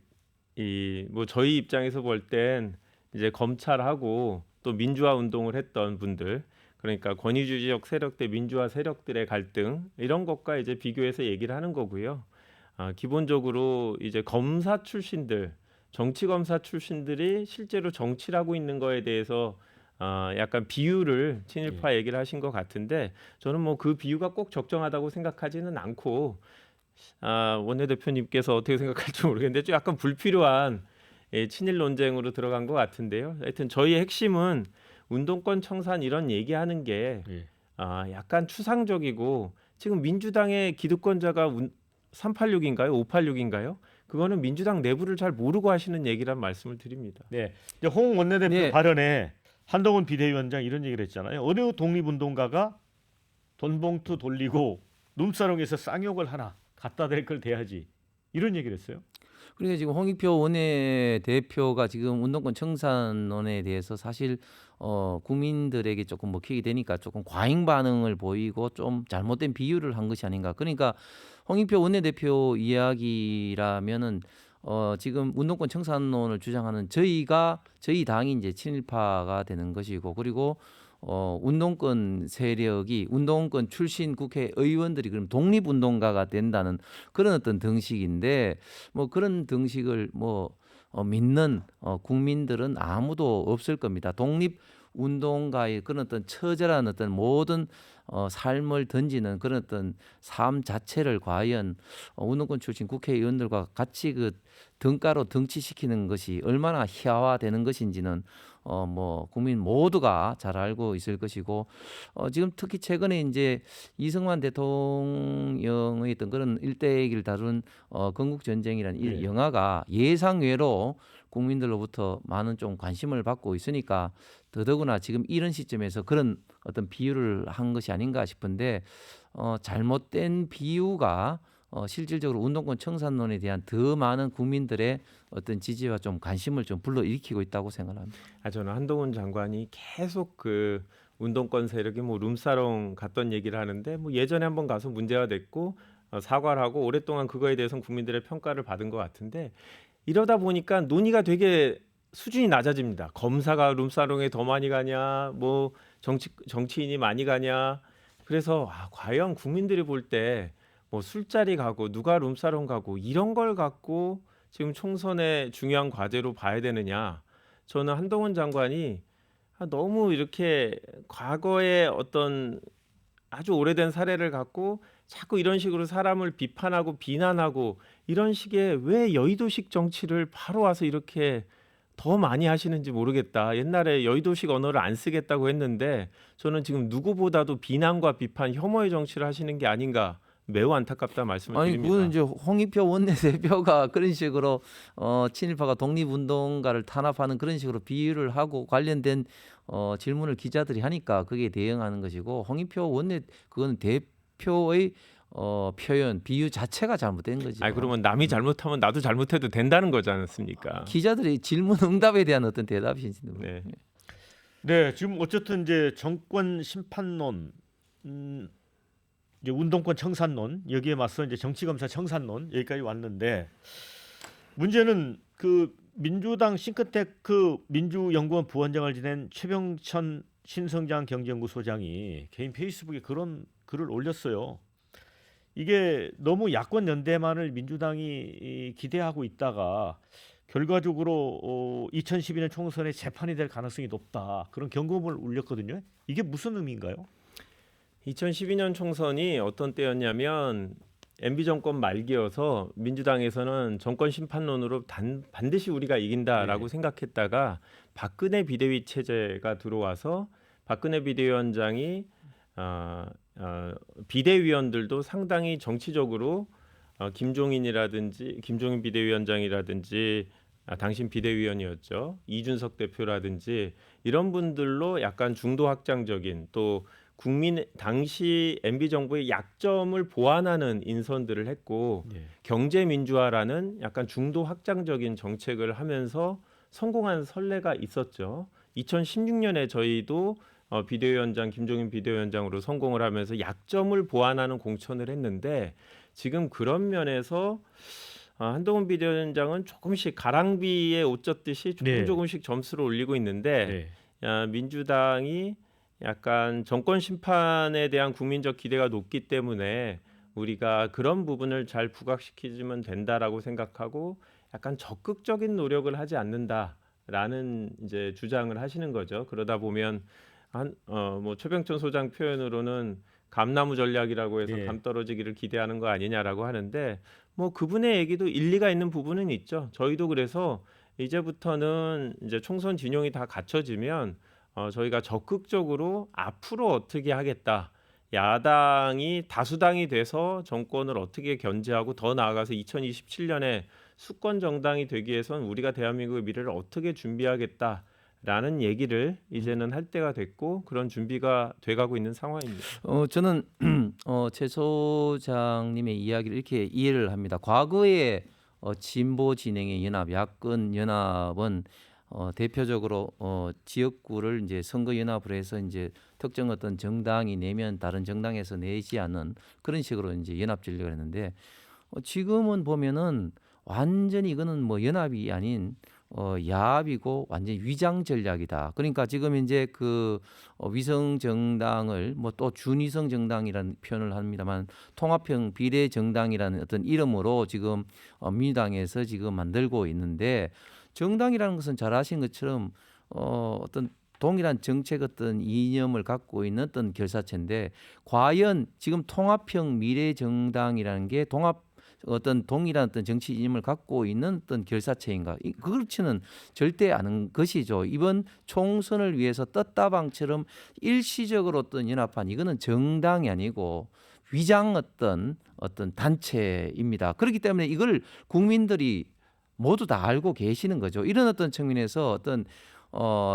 이 뭐 저희 입장에서 볼 땐 이제 검찰하고 또 민주화 운동을 했던 분들 그러니까 권위주의적 세력 대 민주화 세력들의 갈등 이런 것과 이제 비교해서 얘기를 하는 거고요. 기본적으로 이제 검사 출신들 정치 검사 출신들이 실제로 정치를 하고 있는 거에 대해서 약간 비유를 친일파 얘기를 하신 것 같은데 저는 뭐 그 비유가 꼭 적정하다고 생각하지는 않고 원내대표님께서 어떻게 생각할지 모르겠는데 좀 약간 불필요한 친일 논쟁으로 들어간 것 같은데요. 하여튼 저희의 핵심은 운동권 청산 이런 얘기하는 게 예. 약간 추상적이고 지금 민주당의 기득권자가 386인가요? 586인가요? 그거는 민주당 내부를 잘 모르고 하시는 얘기란 말씀을 드립니다. 네. 이제 홍 원내대표 네. 발언에 한동훈 비대위원장 이런 얘기를 했잖아요. 어느 독립운동가가 돈봉투 돌리고 룸사롱에서 쌍욕을 하나 갖다 댈 걸 대야지 이런 얘기를 했어요. 그러니까 지금 홍익표 원내대표가 지금 운동권 청산론에 대해서 사실 국민들에게 조금 먹히게 되니까 조금 과잉 반응을 보이고 좀 잘못된 비유를 한 것이 아닌가. 그러니까 홍익표 원내대표 이야기라면은 지금 운동권 청산론을 주장하는 저희 당이 이제 친일파가 되는 것이고, 그리고 운동권 세력이 운동권 출신 국회의원들이 그럼 독립운동가가 된다는 그런 어떤 등식인데, 뭐 그런 등식을 믿는 국민들은 아무도 없을 겁니다. 독립운동가의 그런 어떤 처절한 어떤 모든 삶을 던지는 그런 어떤 삶 자체를 과연 운동권 출신 국회의원들과 같이 그 등가로 등치시키는 것이 얼마나 희화화되는 것인지는 국민 모두가 잘 알고 있을 것이고, 지금 특히 최근에 이제 이승만 대통령의 어떤 그런 일대기를 다룬 건국전쟁이라는 이 네. 영화가 예상외로 국민들로부터 많은 좀 관심을 받고 있으니까 더더구나 지금 이런 시점에서 그런 어떤 비유를 한 것이 아닌가 싶은데, 잘못된 비유가 실질적으로 운동권 청산론에 대한 더 많은 국민들의 어떤 지지와 좀 관심을 좀 불러일으키고 있다고 생각합니다. 저는 한동훈 장관이 계속 그 운동권 세력이 뭐 룸사롱 갔던 얘기를 하는데 뭐 예전에 한번 가서 문제가 됐고 사과를 하고 오랫동안 그거에 대해서는 국민들의 평가를 받은 것 같은데, 이러다 보니까 논의가 되게 수준이 낮아집니다. 검사가 룸사롱에 더 많이 가냐, 뭐 정치인이 많이 가냐. 그래서 과연 국민들이 볼 때 뭐 술자리 가고 누가 룸사롱 가고 이런 걸 갖고 지금 총선의 중요한 과제로 봐야 되느냐. 저는 한동훈 장관이 너무 이렇게 과거의 어떤 아주 오래된 사례를 갖고 자꾸 이런 식으로 사람을 비판하고 비난하고 이런 식의 왜 여의도식 정치를 바로 와서 이렇게 더 많이 하시는지 모르겠다. 옛날에 여의도식 언어를 안 쓰겠다고 했는데 저는 지금 누구보다도 비난과 비판, 혐오의 정치를 하시는 게 아닌가, 매우 안타깝다 말씀을 아니 드립니다. 그거는 이제 홍익표 원내대표가 그런 식으로 친일파가 독립운동가를 탄압하는 그런 식으로 비유를 하고 관련된 질문을 기자들이 하니까 그게 대응하는 것이고, 홍익표 그거는 대표의 표현 비유 자체가 잘못된 거죠. 그러면 남이 잘못하면 나도 잘못해도 된다는 거지 않습니까? 기자들의 질문 응답에 대한 어떤 대답이신지. 네. 네, 지금 어쨌든 이제 정권 심판론, 이제 운동권 청산론, 여기에 맞서 이제 정치검사 청산론 여기까지 왔는데, 문제는 그 민주당 싱크테크 민주연구원 부원장을 지낸 최병천 신성장 경제연구 소장이 개인 페이스북에 그런 글을 올렸어요. 이게 너무 야권 연대만을 민주당이 기대하고 있다가 결과적으로 2012년 총선에 재판이 될 가능성이 높다, 그런 경고음을 울렸거든요. 이게 무슨 의미인가요? 2012년 총선이 어떤 때였냐면 MB 정권 말기여서 민주당에서는 정권 심판론으로 반드시 우리가 이긴다라고 네. 생각했다가 박근혜 비대위 체제가 들어와서 박근혜 비대위원장이 비대위원들도 상당히 정치적으로 김종인 비대위원장이라든지 당신 비대위원이었죠. 이준석 대표라든지 이런 분들로 약간 중도 확장적인, 또 당시 MB 정부의 약점을 보완하는 인선들을 했고, 네. 경제민주화라는 약간 중도 확장적인 정책을 하면서 성공한 선례가 있었죠. 2016년에 저희도 김종인 비대위원장으로 성공을 하면서 약점을 보완하는 공천을 했는데, 지금 그런 면에서 한동훈 비대위원장은 조금씩 가랑비에 옷 젖듯이 조금씩 점수를 올리고 있는데, 민주당이 약간 정권 심판에 대한 국민적 기대가 높기 때문에 우리가 그런 부분을 잘 부각시키면 된다라고 생각하고, 약간 적극적인 노력을 하지 않는다라는 이제 주장을 하시는 거죠. 그러다 보면 뭐 최병천 소장 표현으로는 감나무 전략이라고 해서 예. 감 떨어지기를 기대하는 거 아니냐라고 하는데 뭐 그분의 얘기도 일리가 있는 부분은 있죠. 저희도 그래서 이제부터는 이제 총선 진영이 다 갖춰지면 저희가 적극적으로 앞으로 어떻게 하겠다. 야당이 다수당이 돼서 정권을 어떻게 견제하고 더 나아가서 2027년에 수권 정당이 되기 위해선 우리가 대한민국의 미래를 어떻게 준비하겠다라는 얘기를 이제는 할 때가 됐고 그런 준비가 돼가고 있는 상황입니다. 저는 최 소장님의 이야기를 이렇게 이해를 합니다. 과거에 진보 진영의 연합, 야권 연합은 대표적으로 지역구를 이제 선거 연합을 해서 이제 특정 어떤 정당이 내면 다른 정당에서 내지 않는 그런 식으로 이제 연합 전략을 했는데 지금은 보면은 완전히 이거는 뭐 연합이 아닌 야합이고 완전 위장 전략이다. 그러니까 지금 이제 그 위성 정당을 뭐 또 준위성 정당이라는 표현을 합니다만 통합형 비례 정당이라는 어떤 이름으로 지금 민주당에서 지금 만들고 있는데 정당이라는 것은 잘 아신 것처럼 어떤 동일한 정책 어떤 이념을 갖고 있는 어떤 결사체인데 과연 지금 통합형 미래 정당이라는 게 어떤 동일한 어떤 정치 이념을 갖고 있는 어떤 결사체인가? 그렇지는 절대 않은 것이죠. 이번 총선을 위해서 떴다방처럼 일시적으로 어떤 연합한 이거는 정당이 아니고 위장 어떤 단체입니다. 그렇기 때문에 이걸 국민들이 모두 다 알고 계시는 거죠. 이런 어떤 측면에서 어떤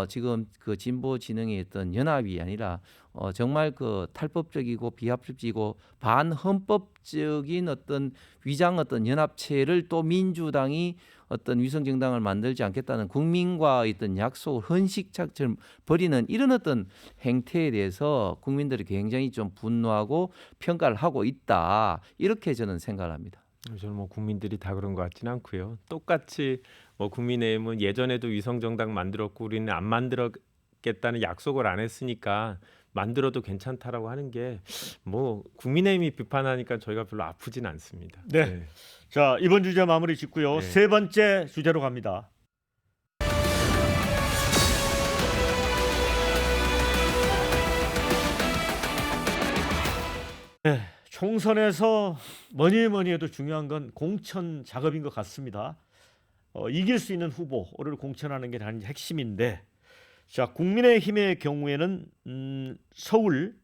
지금 그 진보 진영의 어떤 연합이 아니라 정말 그 탈법적이고 비합법적이고 반헌법적인 어떤 위장 어떤 연합체를 또 민주당이 어떤 위성 정당을 만들지 않겠다는 국민과 어떤 약속을 헌식처럼 벌이는 이런 어떤 행태에 대해서 국민들이 굉장히 좀 분노하고 평가를 하고 있다. 이렇게 저는 생각을 합니다. 저는 뭐 국민들이 다 그런 것 같지는 않고요. 똑같이 뭐 국민의힘은 예전에도 위성정당 만들었고 우리는 안 만들었겠다는 약속을 안 했으니까 만들어도 괜찮다라고 하는 게 뭐 국민의힘이 비판하니까 저희가 별로 아프진 않습니다. 네. 자, 이번 주제 마무리 짓고요. 네. 세 번째 주제로 갑니다. 네, 총선에서 뭐니 해도 중요한 건 공천 작업인 것 같습니다. 이길 수 있는 후보를 공천하는 게 단지 핵심인데, 자, 국민의힘의 경우에는 서울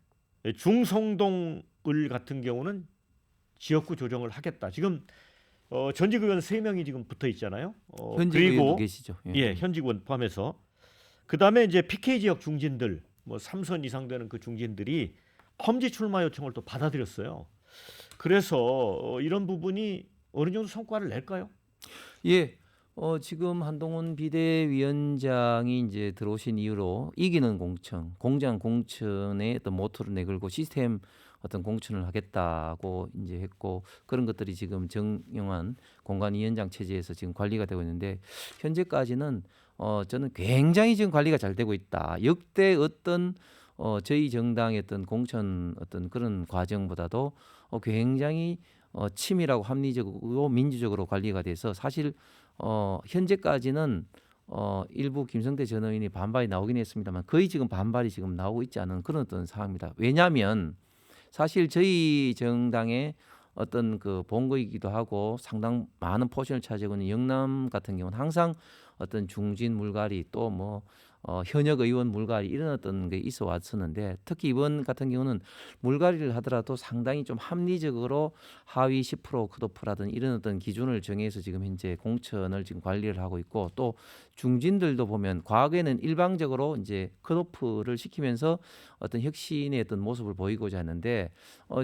중성동을 같은 경우는 지역구 조정을 하겠다. 지금 전직 의원 3명이 지금 붙어 있잖아요. 현직 의원도 그리고 계시죠. 예, 현직 의원 포함해서 그다음에 이제 PK 지역 중진들 뭐 3선 이상 되는 그 중진들이 험지 출마 요청을 또 받아들였어요. 그래서 이런 부분이 어느 정도 성과를 낼까요? 예. 지금 한동훈 비대위원장이 이제 들어오신 이후로 이기는 공천, 공장 공천의 어떤 모토를 내걸고 시스템 어떤 공천을 하겠다고 이제 했고 그런 것들이 지금 정영환 공관위원장 체제에서 지금 관리가 되고 있는데 현재까지는 저는 굉장히 지금 관리가 잘 되고 있다. 역대 어떤 저희 정당의 어떤 공천 어떤 그런 과정보다도 굉장히 치밀하고 합리적이고 민주적으로 관리가 돼서 사실 현재까지는 일부 김성태 전 의원이 반발이 나오긴 했습니다만 거의 지금 반발이 지금 나오고 있지 않은 그런 어떤 상황입니다. 왜냐하면 사실 저희 정당의 어떤 그 본거이기도 하고 상당 많은 포션을 차지하고 있는 영남 같은 경우는 항상 어떤 중진 물갈이 또 뭐 현역 의원 물갈이 이런 어떤 게 있어 왔었는데 특히 이번 같은 경우는 물갈이를 하더라도 상당히 좀 합리적으로 하위 10% 컷오프라든 이런 어떤 기준을 정해서 지금 현재 공천을 지금 관리를 하고 있고 또 중진들도 보면 과거에는 일방적으로 이제 컷오프를 시키면서 어떤 혁신의 어떤 모습을 보이고자 했는데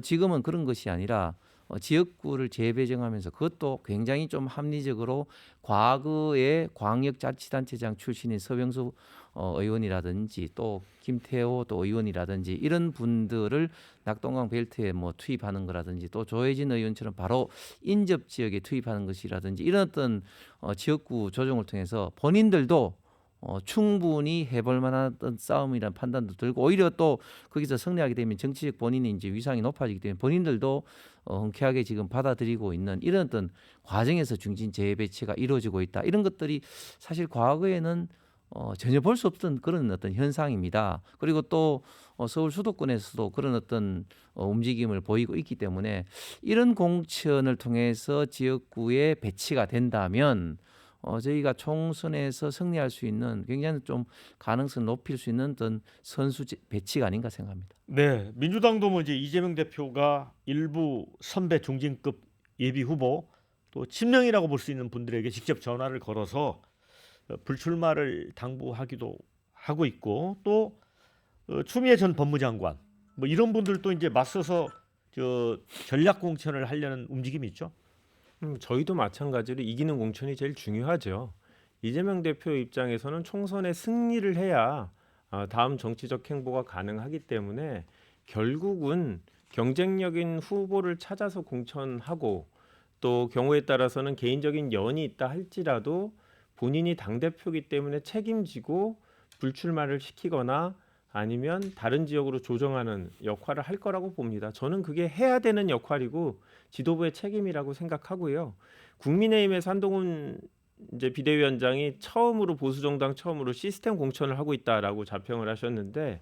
지금은 그런 것이 아니라 지역구를 재배정하면서 그것도 굉장히 좀 합리적으로 과거에 광역자치단체장 출신인 서병수 의원이라든지 또 김태호 또 의원이라든지 이런 분들을 낙동강 벨트에 뭐 투입하는 거라든지 또 조혜진 의원처럼 바로 인접 지역에 투입하는 것이라든지 이런 어떤 지역구 조정을 통해서 본인들도 충분히 해볼 만한 어떤 싸움이라는 판단도 들고 오히려 또 거기서 승리하게 되면 정치적 본인의 이제 위상이 높아지기 때문에 본인들도 흔쾌하게 지금 받아들이고 있는 이런 어떤 과정에서 중진 재배치가 이루어지고 있다. 이런 것들이 사실 과거에는 전혀 볼 수 없던 그런 어떤 현상입니다. 그리고 또 서울 수도권에서도 그런 어떤 움직임을 보이고 있기 때문에 이런 공천을 통해서 지역구에 배치가 된다면 저희가 총선에서 승리할 수 있는 굉장히 좀 가능성 높일 수 있는 어떤 선수 배치가 아닌가 생각합니다. 네, 민주당도 뭐 이제 이재명 대표가 일부 선배 중진급 예비 후보 또 친명이라고 볼 수 있는 분들에게 직접 전화를 걸어서 불출마를 당부하기도 하고 있고 또 추미애 전 법무장관 뭐 이런 분들도 이제 맞서서 저 전략 공천을 하려는 움직임이 있죠. 저희도 마찬가지로 이기는 공천이 제일 중요하죠. 이재명 대표 입장에서는 총선에 승리를 해야 다음 정치적 행보가 가능하기 때문에 결국은 경쟁력인 후보를 찾아서 공천하고 또 경우에 따라서는 개인적인 연이 있다 할지라도 본인이 당대표이기 때문에 책임지고 불출마를 시키거나 아니면 다른 지역으로 조정하는 역할을 할 거라고 봅니다. 저는 그게 해야 되는 역할이고 지도부의 책임이라고 생각하고요. 국민의힘에서 한동훈 이제 비대위원장이 보수정당 처음으로 시스템 공천을 하고 있다라고 자평을 하셨는데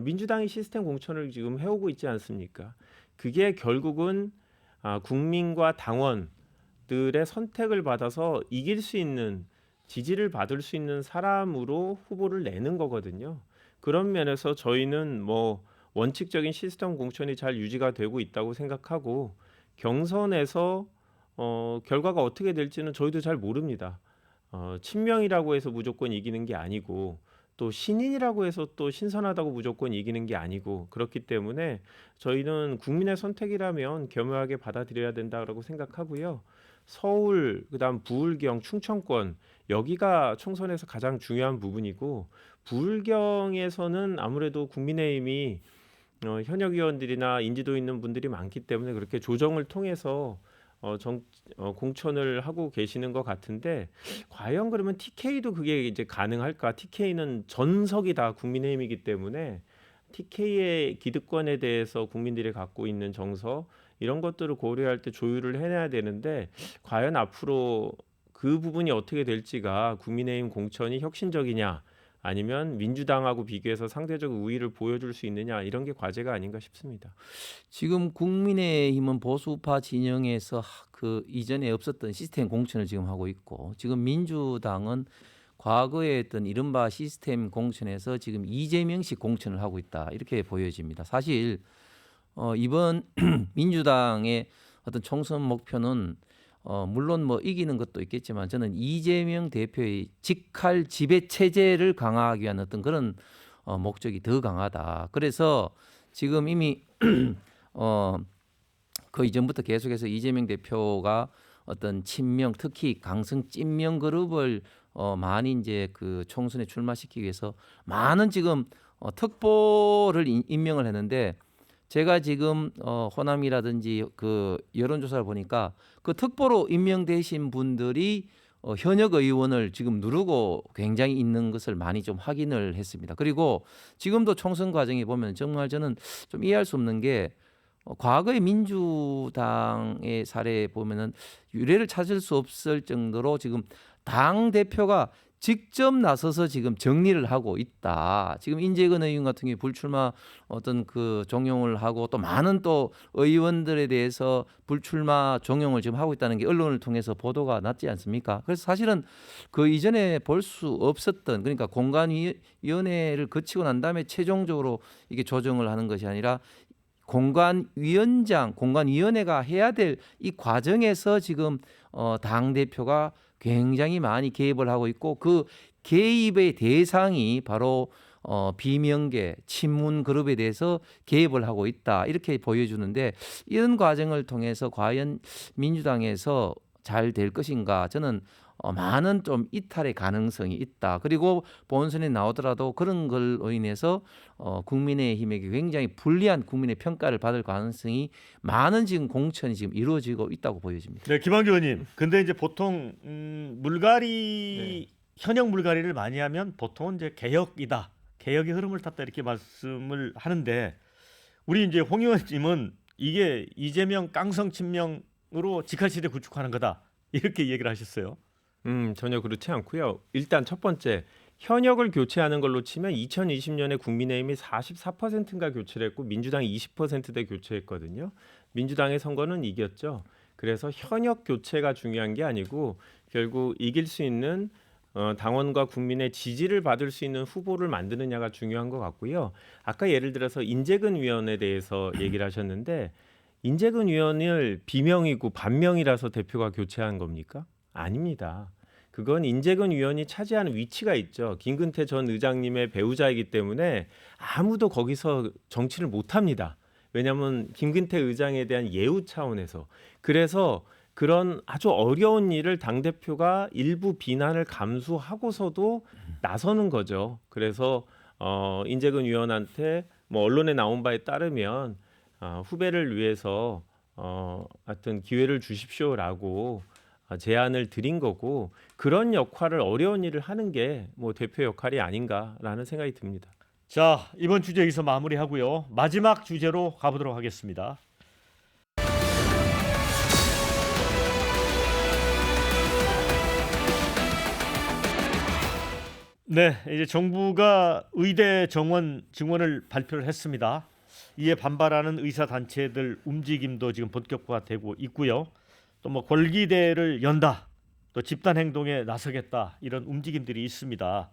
민주당이 시스템 공천을 지금 해오고 있지 않습니까? 그게 결국은 국민과 당원들의 선택을 받아서 이길 수 있는 지지를 받을 수 있는 사람으로 후보를 내는 거거든요. 그런 면에서 저희는 뭐 원칙적인 시스템 공천이 잘 유지가 되고 있다고 생각하고 경선에서 결과가 어떻게 될지는 저희도 잘 모릅니다. 친명이라고 해서 무조건 이기는 게 아니고 또 신인이라고 해서 또 신선하다고 무조건 이기는 게 아니고 그렇기 때문에 저희는 국민의 선택이라면 겸허하게 받아들여야 된다고 생각하고요. 서울, 그다음 부울경, 충청권 여기가 총선에서 가장 중요한 부분이고 부울경에서는 아무래도 국민의힘이 현역 의원들이나 인지도 있는 분들이 많기 때문에 그렇게 조정을 통해서 공천을 하고 계시는 것 같은데 과연 그러면 TK도 그게 이제 가능할까? TK는 전석이 다 국민의힘이기 때문에 TK의 기득권에 대해서 국민들이 갖고 있는 정서 이런 것들을 고려할 때 조율을 해내야 되는데 과연 앞으로 그 부분이 어떻게 될지가 국민의힘 공천이 혁신적이냐 아니면 민주당하고 비교해서 상대적 우위를 보여줄 수 있느냐 이런 게 과제가 아닌가 싶습니다. 지금 국민의힘은 보수파 진영에서 그 이전에 없었던 시스템 공천을 지금 하고 있고 지금 민주당은 과거에 했던 이른바 시스템 공천에서 지금 이재명식 공천을 하고 있다 이렇게 보여집니다. 사실 이번 민주당의 어떤 총선 목표는 물론 뭐 이기는 것도 있겠지만 저는 이재명 대표의 직할 지배 체제를 강화하기 위한 어떤 그런 목적이 더 강하다. 그래서 지금 이미 그 이전부터 계속해서 이재명 대표가 어떤 친명 특히 강성 찐명 그룹을 많이 이제 그 총선에 출마시키기 위해서 많은 지금 특보를 임명을 했는데 제가 지금 호남이라든지 그 여론조사를 보니까 그 특보로 임명되신 분들이 현역 의원을 지금 누르고 굉장히 있는 것을 많이 좀 확인을 했습니다. 그리고 지금도 총선 과정에 보면 정말 저는 좀 이해할 수 없는 게 과거의 민주당의 사례에 보면은 유례를 찾을 수 없을 정도로 지금 당 대표가 직접 나서서 지금 정리를 하고 있다. 지금 인재근 의원 같은 경우 불출마 어떤 그 종용을 하고 또 많은 또 의원들에 대해서 불출마 종용을 지금 하고 있다는 게 언론을 통해서 보도가 났지 않습니까? 그래서 사실은 그 이전에 볼 수 없었던 그러니까 공관위원회를 거치고 난 다음에 최종적으로 이게 조정을 하는 것이 아니라 공관위원회가 해야 될 이 과정에서 지금 당 대표가 굉장히 많이 개입을 하고 있고 그 개입의 대상이 바로 비명계 친문 그룹에 대해서 개입을 하고 있다 이렇게 보여주는데 이런 과정을 통해서 과연 민주당에서 잘 될 것인가 저는 많은 좀 이탈의 가능성이 있다. 그리고 본선에 나오더라도 그런 걸로 인해서 국민의힘에게 굉장히 불리한 국민의 평가를 받을 가능성이 많은 지금 공천이 지금 이루어지고 있다고 보여집니다. 네, 김한규 의원님. 근데 이제 보통 물갈이 네. 현역 물갈이를 많이 하면 보통은 이제 개혁이다, 개혁의 흐름을 탔다 이렇게 말씀을 하는데 우리 이제 홍 의원님은 이게 이재명 깡성 친명으로 직할시대 구축하는 거다 이렇게 얘기를 하셨어요. 전혀 그렇지 않고요. 일단 첫 번째 현역을 교체하는 걸로 치면 2020년에 국민의힘이 44%인가 교체를 했고 민주당이 20%대 교체했거든요. 민주당의 선거는 이겼죠. 그래서 현역 교체가 중요한 게 아니고 결국 이길 수 있는 당원과 국민의 지지를 받을 수 있는 후보를 만드느냐가 중요한 것 같고요. 아까 예를 들어서 인재근 위원에 대해서 얘기를 하셨는데 인재근 위원을 비명이고 반명이라서 대표가 교체한 겁니까? 아닙니다. 그건 인재근 위원이 차지하는 위치가 있죠. 김근태 전 의장님의 배우자이기 때문에 아무도 거기서 정치를 못합니다. 왜냐하면 김근태 의장에 대한 예우 차원에서. 그래서 그런 아주 어려운 일을 당대표가 일부 비난을 감수하고서도 나서는 거죠. 그래서 인재근 위원한테 뭐 언론에 나온 바에 따르면 후배를 위해서 하여튼 기회를 주십시오라고 제안을 드린 거고 그런 역할을 어려운 일을 하는 게 뭐 대표 역할이 아닌가라는 생각이 듭니다. 자, 이번 주제 여기서 마무리하고요. 마지막 주제로 가보도록 하겠습니다. 네, 이제 정부가 의대 정원 증원을 발표를 했습니다. 이에 반발하는 의사 단체들 움직임도 지금 본격화되고 있고요. 또 뭐 권리대를 연다, 또 집단 행동에 나서겠다 이런 움직임들이 있습니다.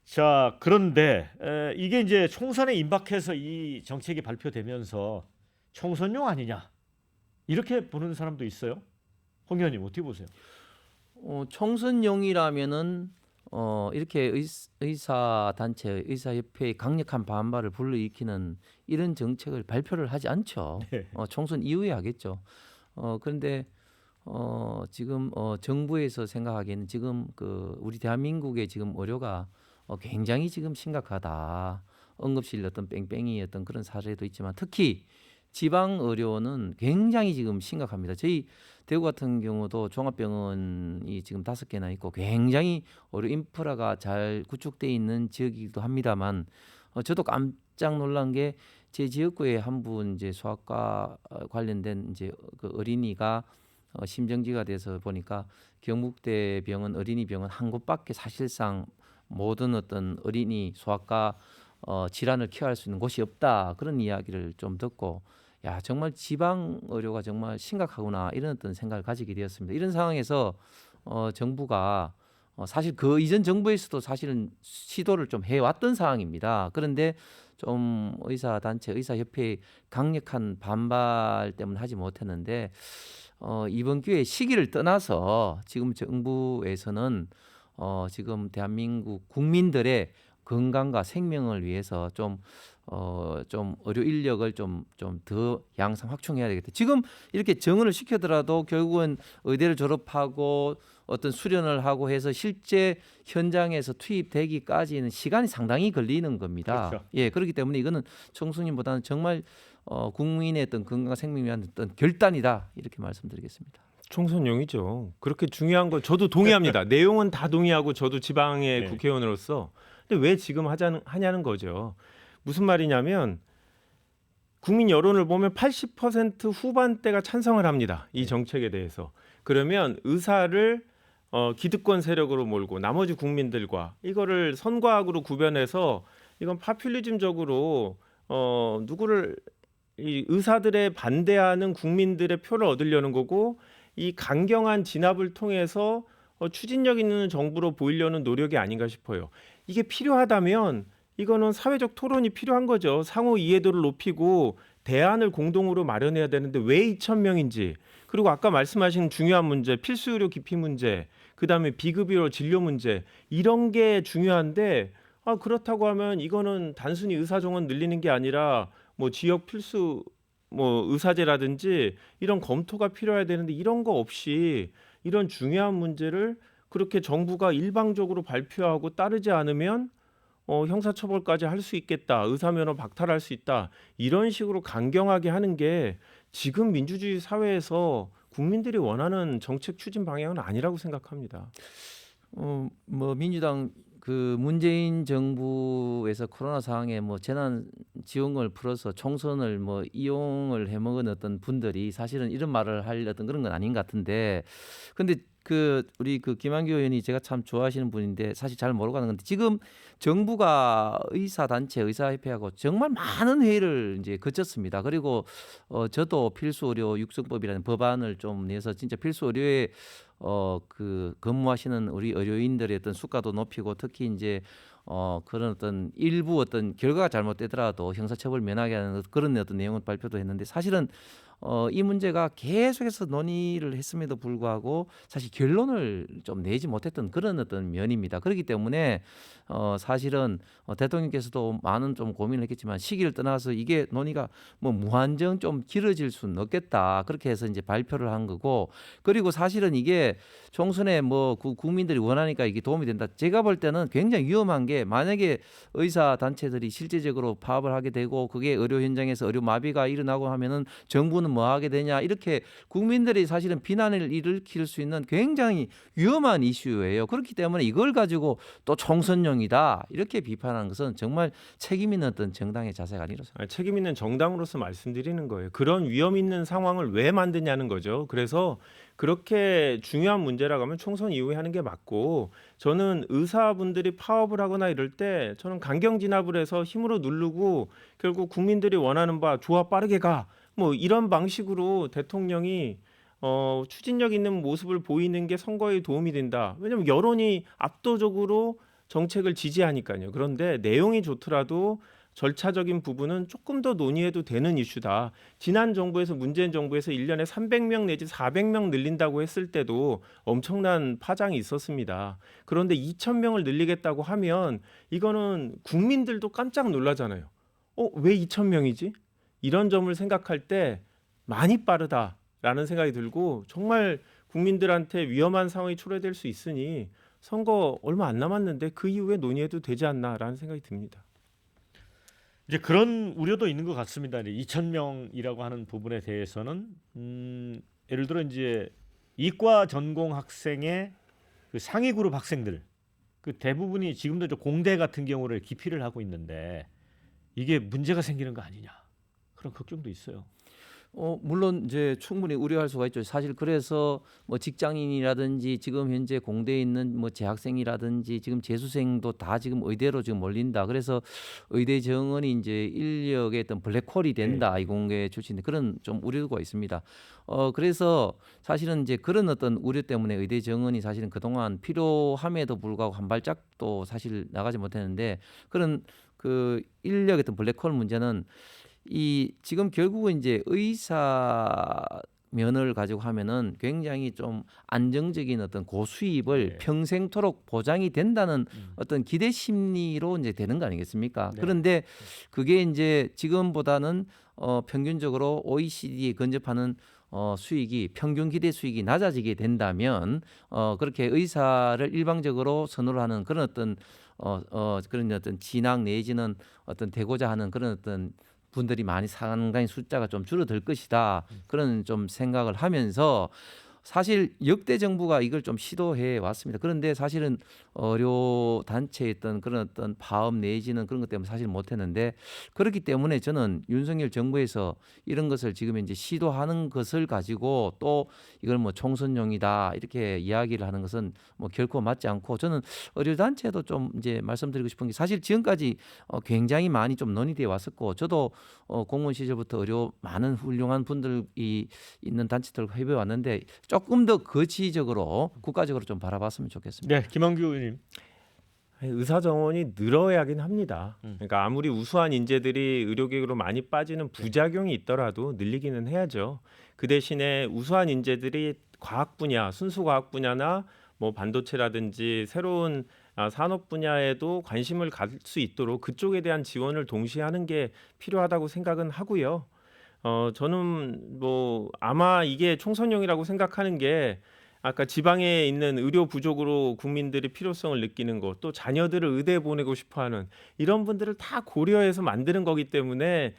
자, 그런데 이게 이제 총선에 임박해서 이 정책이 발표되면서 총선용 아니냐 이렇게 보는 사람도 있어요. 홍 의원님 어떻게 보세요? 총선용이라면은 이렇게 의사 단체, 의사 협회의 강력한 반발을 불러일으키는 이런 정책을 발표를 하지 않죠. 네. 총선 이후에 하겠죠. 그런데 지금 정부에서 생각하기에는 지금 우리 대한민국의 지금 의료가 굉장히 지금 심각하다. 응급실 어떤 뺑뺑이 어떤 그런 사례도 있지만 특히 지방 의료는 굉장히 지금 심각합니다. 저희 대구 같은 경우도 종합병원이 지금 5개나 있고 굉장히 의료 인프라가 잘 구축돼 있는 지역이기도 합니다만 저도 깜짝 놀란 게 제 지역구에 한 분 이제 소아과 관련된 이제 그 어린이가 심정지가 돼서 보니까 경북대 병원 어린이 병원 한 곳밖에 사실상 모든 어떤 어린이 소아과 질환을 케어할 수 있는 곳이 없다 그런 이야기를 좀 듣고 야 정말 지방 의료가 정말 심각하구나 이런 어떤 생각을 가지게 되었습니다. 이런 상황에서 정부가 사실 그 이전 정부에서도 사실은 시도를 좀 해왔던 상황입니다. 그런데 좀 의사 단체, 의사 협회의 강력한 반발 때문에 하지 못했는데 이번 기회에 시기를 떠나서 지금 정부에서는 지금 대한민국 국민들의 건강과 생명을 위해서 좀 의료 인력을 좀 더 양성 확충해야 되겠다. 지금 이렇게 정원을 시켜더라도 결국은 의대를 졸업하고 어떤 수련을 하고 해서 실제 현장에서 투입되기까지는 시간이 상당히 걸리는 겁니다. 그렇죠. 예, 그렇기 때문에 이거는 총선보다는 정말 국민의 어떤 건강 생명을 위한 어떤 결단이다 이렇게 말씀드리겠습니다. 총선용이죠. 그렇게 중요한 거 저도 동의합니다. 내용은 다 동의하고 저도 지방의 네. 국회의원으로서 근데 왜 지금 하냐는 거죠. 무슨 말이냐면 국민 여론을 보면 80% 후반대가 찬성을 합니다. 이 정책에 대해서. 그러면 의사를 기득권 세력으로 몰고 나머지 국민들과 이거를 선거학으로 구별해서 이건 파퓰리즘적으로 누구를 이 의사들의 반대하는 국민들의 표를 얻으려는 거고 이 강경한 진압을 통해서 추진력 있는 정부로 보이려는 노력이 아닌가 싶어요. 이게 필요하다면 이거는 사회적 토론이 필요한 거죠. 상호 이해도를 높이고 대안을 공동으로 마련해야 되는데 왜 2,000명인지 그리고 아까 말씀하신 중요한 문제 필수 의료 기피 문제 그다음에 비급여 진료 문제 이런 게 중요한데 그렇다고 하면 이거는 단순히 의사 정원 늘리는 게 아니라 뭐 지역 필수 뭐 의사제라든지 이런 검토가 필요해야 되는데 이런 거 없이 이런 중요한 문제를 그렇게 정부가 일방적으로 발표하고 따르지 않으면 형사처벌까지 할 수 있겠다. 의사면허 박탈할 수 있다. 이런 식으로 강경하게 하는 게 지금 민주주의 사회에서 국민들이 원하는 정책 추진 방향은 아니라고 생각합니다. 뭐 민주당 그 문재인 정부에서 코로나 상황에 뭐 재난 지원금을 풀어서 총선을 뭐 이용을 해먹은 어떤 분들이 사실은 이런 말을 할 어떤 그런 건 아닌 것 같은데, 근데 그 우리 그 김한규 의원이 제가 참 좋아하시는 분인데 사실 잘 모르고 하는 건데, 지금 정부가 의사단체 의사협회하고 정말 많은 회의를 이제 거쳤습니다. 그리고 저도 필수 의료 육성법이라는 법안을 좀 내서 진짜 필수 의료에 그 근무하시는 우리 의료인들의 어떤 수가도 높이고, 특히 이제 그런 어떤 일부 어떤 결과가 잘못되더라도 형사처벌 면하게 하는 그런 어떤 내용을 발표도 했는데, 사실은 이 문제가 계속해서 논의를 했음에도 불구하고 사실 결론을 좀 내지 못했던 그런 어떤 면입니다. 그렇기 때문에 사실은 대통령께서도 많은 좀 고민을 했겠지만 시기를 떠나서 이게 논의가 뭐 무한정 좀 길어질 수는 없겠다, 그렇게 해서 이제 발표를 한 거고, 그리고 사실은 이게 총선에 뭐 국민들이 원하니까 이게 도움이 된다. 제가 볼 때는 굉장히 위험한 게, 만약에 의사 단체들이 실제적으로 파업을 하게 되고 그게 의료 현장에서 의료 마비가 일어나고 하면은 정부는 뭐 하게 되냐, 이렇게 국민들이 사실은 비난을 일으킬 수 있는 굉장히 위험한 이슈예요. 그렇기 때문에 이걸 가지고 또 총선용이다 이렇게 비판하는 것은 정말 책임 있는 어떤 정당의 자세가 아니라서. 책임 있는 정당으로서 말씀드리는 거예요. 그런 위험 있는 상황을 왜 만드냐는 거죠. 그래서 그렇게 중요한 문제라고 하면 총선 이후에 하는 게 맞고, 저는 의사분들이 파업을 하거나 이럴 때 저는 강경 진압을 해서 힘으로 누르고 결국 국민들이 원하는 바 좋아 빠르게 가, 뭐 이런 방식으로 대통령이 추진력 있는 모습을 보이는 게 선거에 도움이 된다. 왜냐하면 여론이 압도적으로 정책을 지지하니까요. 그런데 내용이 좋더라도 절차적인 부분은 조금 더 논의해도 되는 이슈다. 지난 정부에서, 문재인 정부에서 1년에 300명 내지 400명 늘린다고 했을 때도 엄청난 파장이 있었습니다. 그런데 2,000명을 늘리겠다고 하면 이거는 국민들도 깜짝 놀라잖아요. 왜 2,000명이지? 이런 점을 생각할 때 많이 빠르다라는 생각이 들고, 정말 국민들한테 위험한 상황이 초래될 수 있으니 선거 얼마 안 남았는데 그 이후에 논의해도 되지 않나라는 생각이 듭니다. 이제 그런 우려도 있는 것 같습니다. 2,000명이라고 하는 부분에 대해서는 예를 들어 이제 이과 전공 학생의 그 상위 그룹 학생들, 그 대부분이 지금도 저 공대 같은 경우를 기피를 하고 있는데 이게 문제가 생기는 거 아니냐, 그런 걱정도 있어요. 물론 이제 충분히 우려할 수가 있죠. 사실 그래서 뭐 직장인이라든지 지금 현재 공대에 있는 뭐 재학생이라든지 지금 재수생도 다 지금 의대로 지금 몰린다. 그래서 의대 정원이 이제 인력의 어떤 블랙홀이 된다. 이공계 출신들, 그런 좀 우려가 있습니다. 그래서 사실은 이제 그런 어떤 우려 때문에 의대 정원이 사실은 그동안 필요함에도 불구하고 한 발짝도 사실 나가지 못했는데, 그런 그 인력의 어떤 블랙홀 문제는 이 지금 결국은 이제 의사 면을 가지고 하면은 굉장히 좀 안정적인 어떤 고수입을 네. 평생토록 보장이 된다는 음. 어떤 기대 심리로 이제 되는 거 아니겠습니까? 네. 그런데 그게 이제 지금보다는 평균적으로 OECD에 근접하는 수익이, 평균 기대 수익이 낮아지게 된다면 그렇게 의사를 일방적으로 선호를 하는 그런 어떤 그런 어떤 진학 내지는 어떤 되고자 하는 그런 어떤 분들이 많이 상당히 숫자가 좀 줄어들 것이다, 그런 좀 생각을 하면서 사실 역대 정부가 이걸 좀 시도해 왔습니다. 그런데 사실은 의료 단체에 있던 그런 어떤 파업 내지는 그런 것 때문에 사실 못했는데, 그렇기 때문에 저는 윤석열 정부에서 이런 것을 지금 이제 시도하는 것을 가지고 또 이걸 뭐 총선용이다 이렇게 이야기를 하는 것은 뭐 결코 맞지 않고, 저는 의료 단체도 좀 이제 말씀드리고 싶은 게, 사실 지금까지 굉장히 많이 좀 논의되어 왔었고, 저도 공무원 시절부터 의료 많은 훌륭한 분들이 있는 단체들과 협의해 왔는데 조금 더 거치적으로 국가적으로 좀 바라봤으면 좋겠습니다. 네, 김한규 의원님. 의사 정원이 늘어야긴 합니다. 음. 그러니까 아무리 우수한 인재들이 의료계로 많이 빠지는 부작용이 있더라도 늘리기는 해야죠. 그 대신에 우수한 인재들이 과학 분야, 순수 과학 분야나 뭐 반도체라든지 새로운 산업 분야에도 관심을 가질 수 있도록 그쪽에 대한 지원을 동시에 하는 게 필요하다고 생각은 하고요. 저는 뭐 아마 이게 총선용이라고 생각하는 게, 아까 지방에 있는 의료 부족으로 국민들이 필요성을 느끼는 것, 또 자녀들을 의대에 보내고 싶어하는 이런 분들을 다 고려해서 만드는 거기 때문에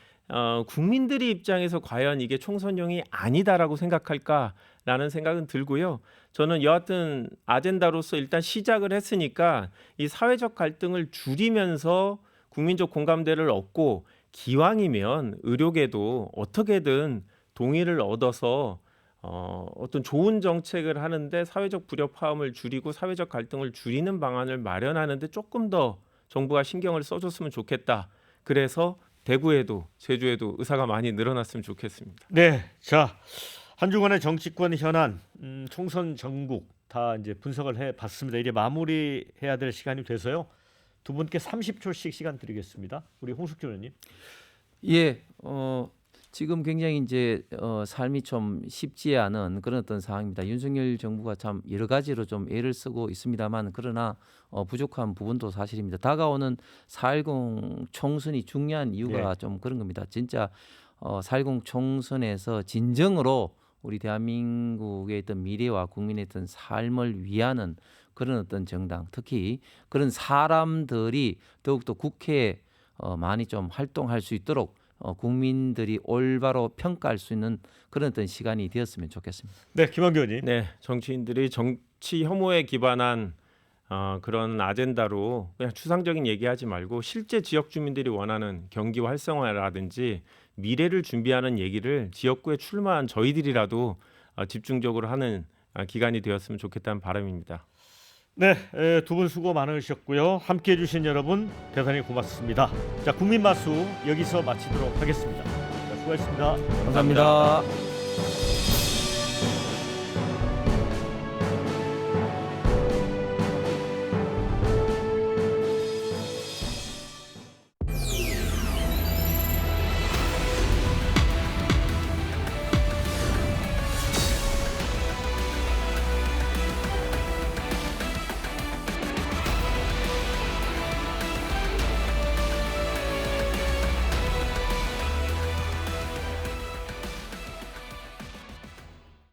국민들의 입장에서 과연 이게 총선용이 아니다라고 생각할까 라는 생각은 들고요. 저는 여하튼 아젠다로서 일단 시작을 했으니까 이 사회적 갈등을 줄이면서 국민적 공감대를 얻고 기왕이면 의료계도 어떻게든 동의를 얻어서 어떤 좋은 정책을 하는데 사회적 불협화음을 줄이고 사회적 갈등을 줄이는 방안을 마련하는데 조금 더 정부가 신경을 써줬으면 좋겠다. 그래서 대구에도 제주에도 의사가 많이 늘어났으면 좋겠습니다. 네, 자 한 주간의 정치권 현안, 총선 전국 다 이제 분석을 해봤습니다. 이제 마무리해야 될 시간이 돼서요. 두 분께 30초씩 시간 드리겠습니다. 우리 홍석준 의원님. 예, 지금 굉장히 이제 삶이 좀 쉽지 않은 그런 어떤 상황입니다. 윤석열 정부가 참 여러 가지로 좀 애를 쓰고 있습니다만 그러나 부족한 부분도 사실입니다. 다가오는 4.10 총선이 중요한 이유가 좀 그런 겁니다. 진짜 4.10 총선에서 진정으로 우리 대한민국의 어떤 미래와 국민의 어떤 삶을 위하는 그런 어떤 정당, 특히 그런 사람들이 더욱더 국회에 많이 좀 활동할 수 있도록 국민들이 올바로 평가할 수 있는 그런 어떤 시간이 되었으면 좋겠습니다. 네, 김한규 의원님. 네, 정치인들이 정치 혐오에 기반한 그런 아젠다로 그냥 추상적인 얘기하지 말고 실제 지역 주민들이 원하는 경기 활성화라든지 미래를 준비하는 얘기를 지역구에 출마한 저희들이라도 집중적으로 하는 기간이 되었으면 좋겠다는 바람입니다. 네, 두 분 수고 많으셨고요. 함께해 주신 여러분 대단히 고맙습니다. 자, 국민마수 여기서 마치도록 하겠습니다. 자, 수고하셨습니다. 감사합니다.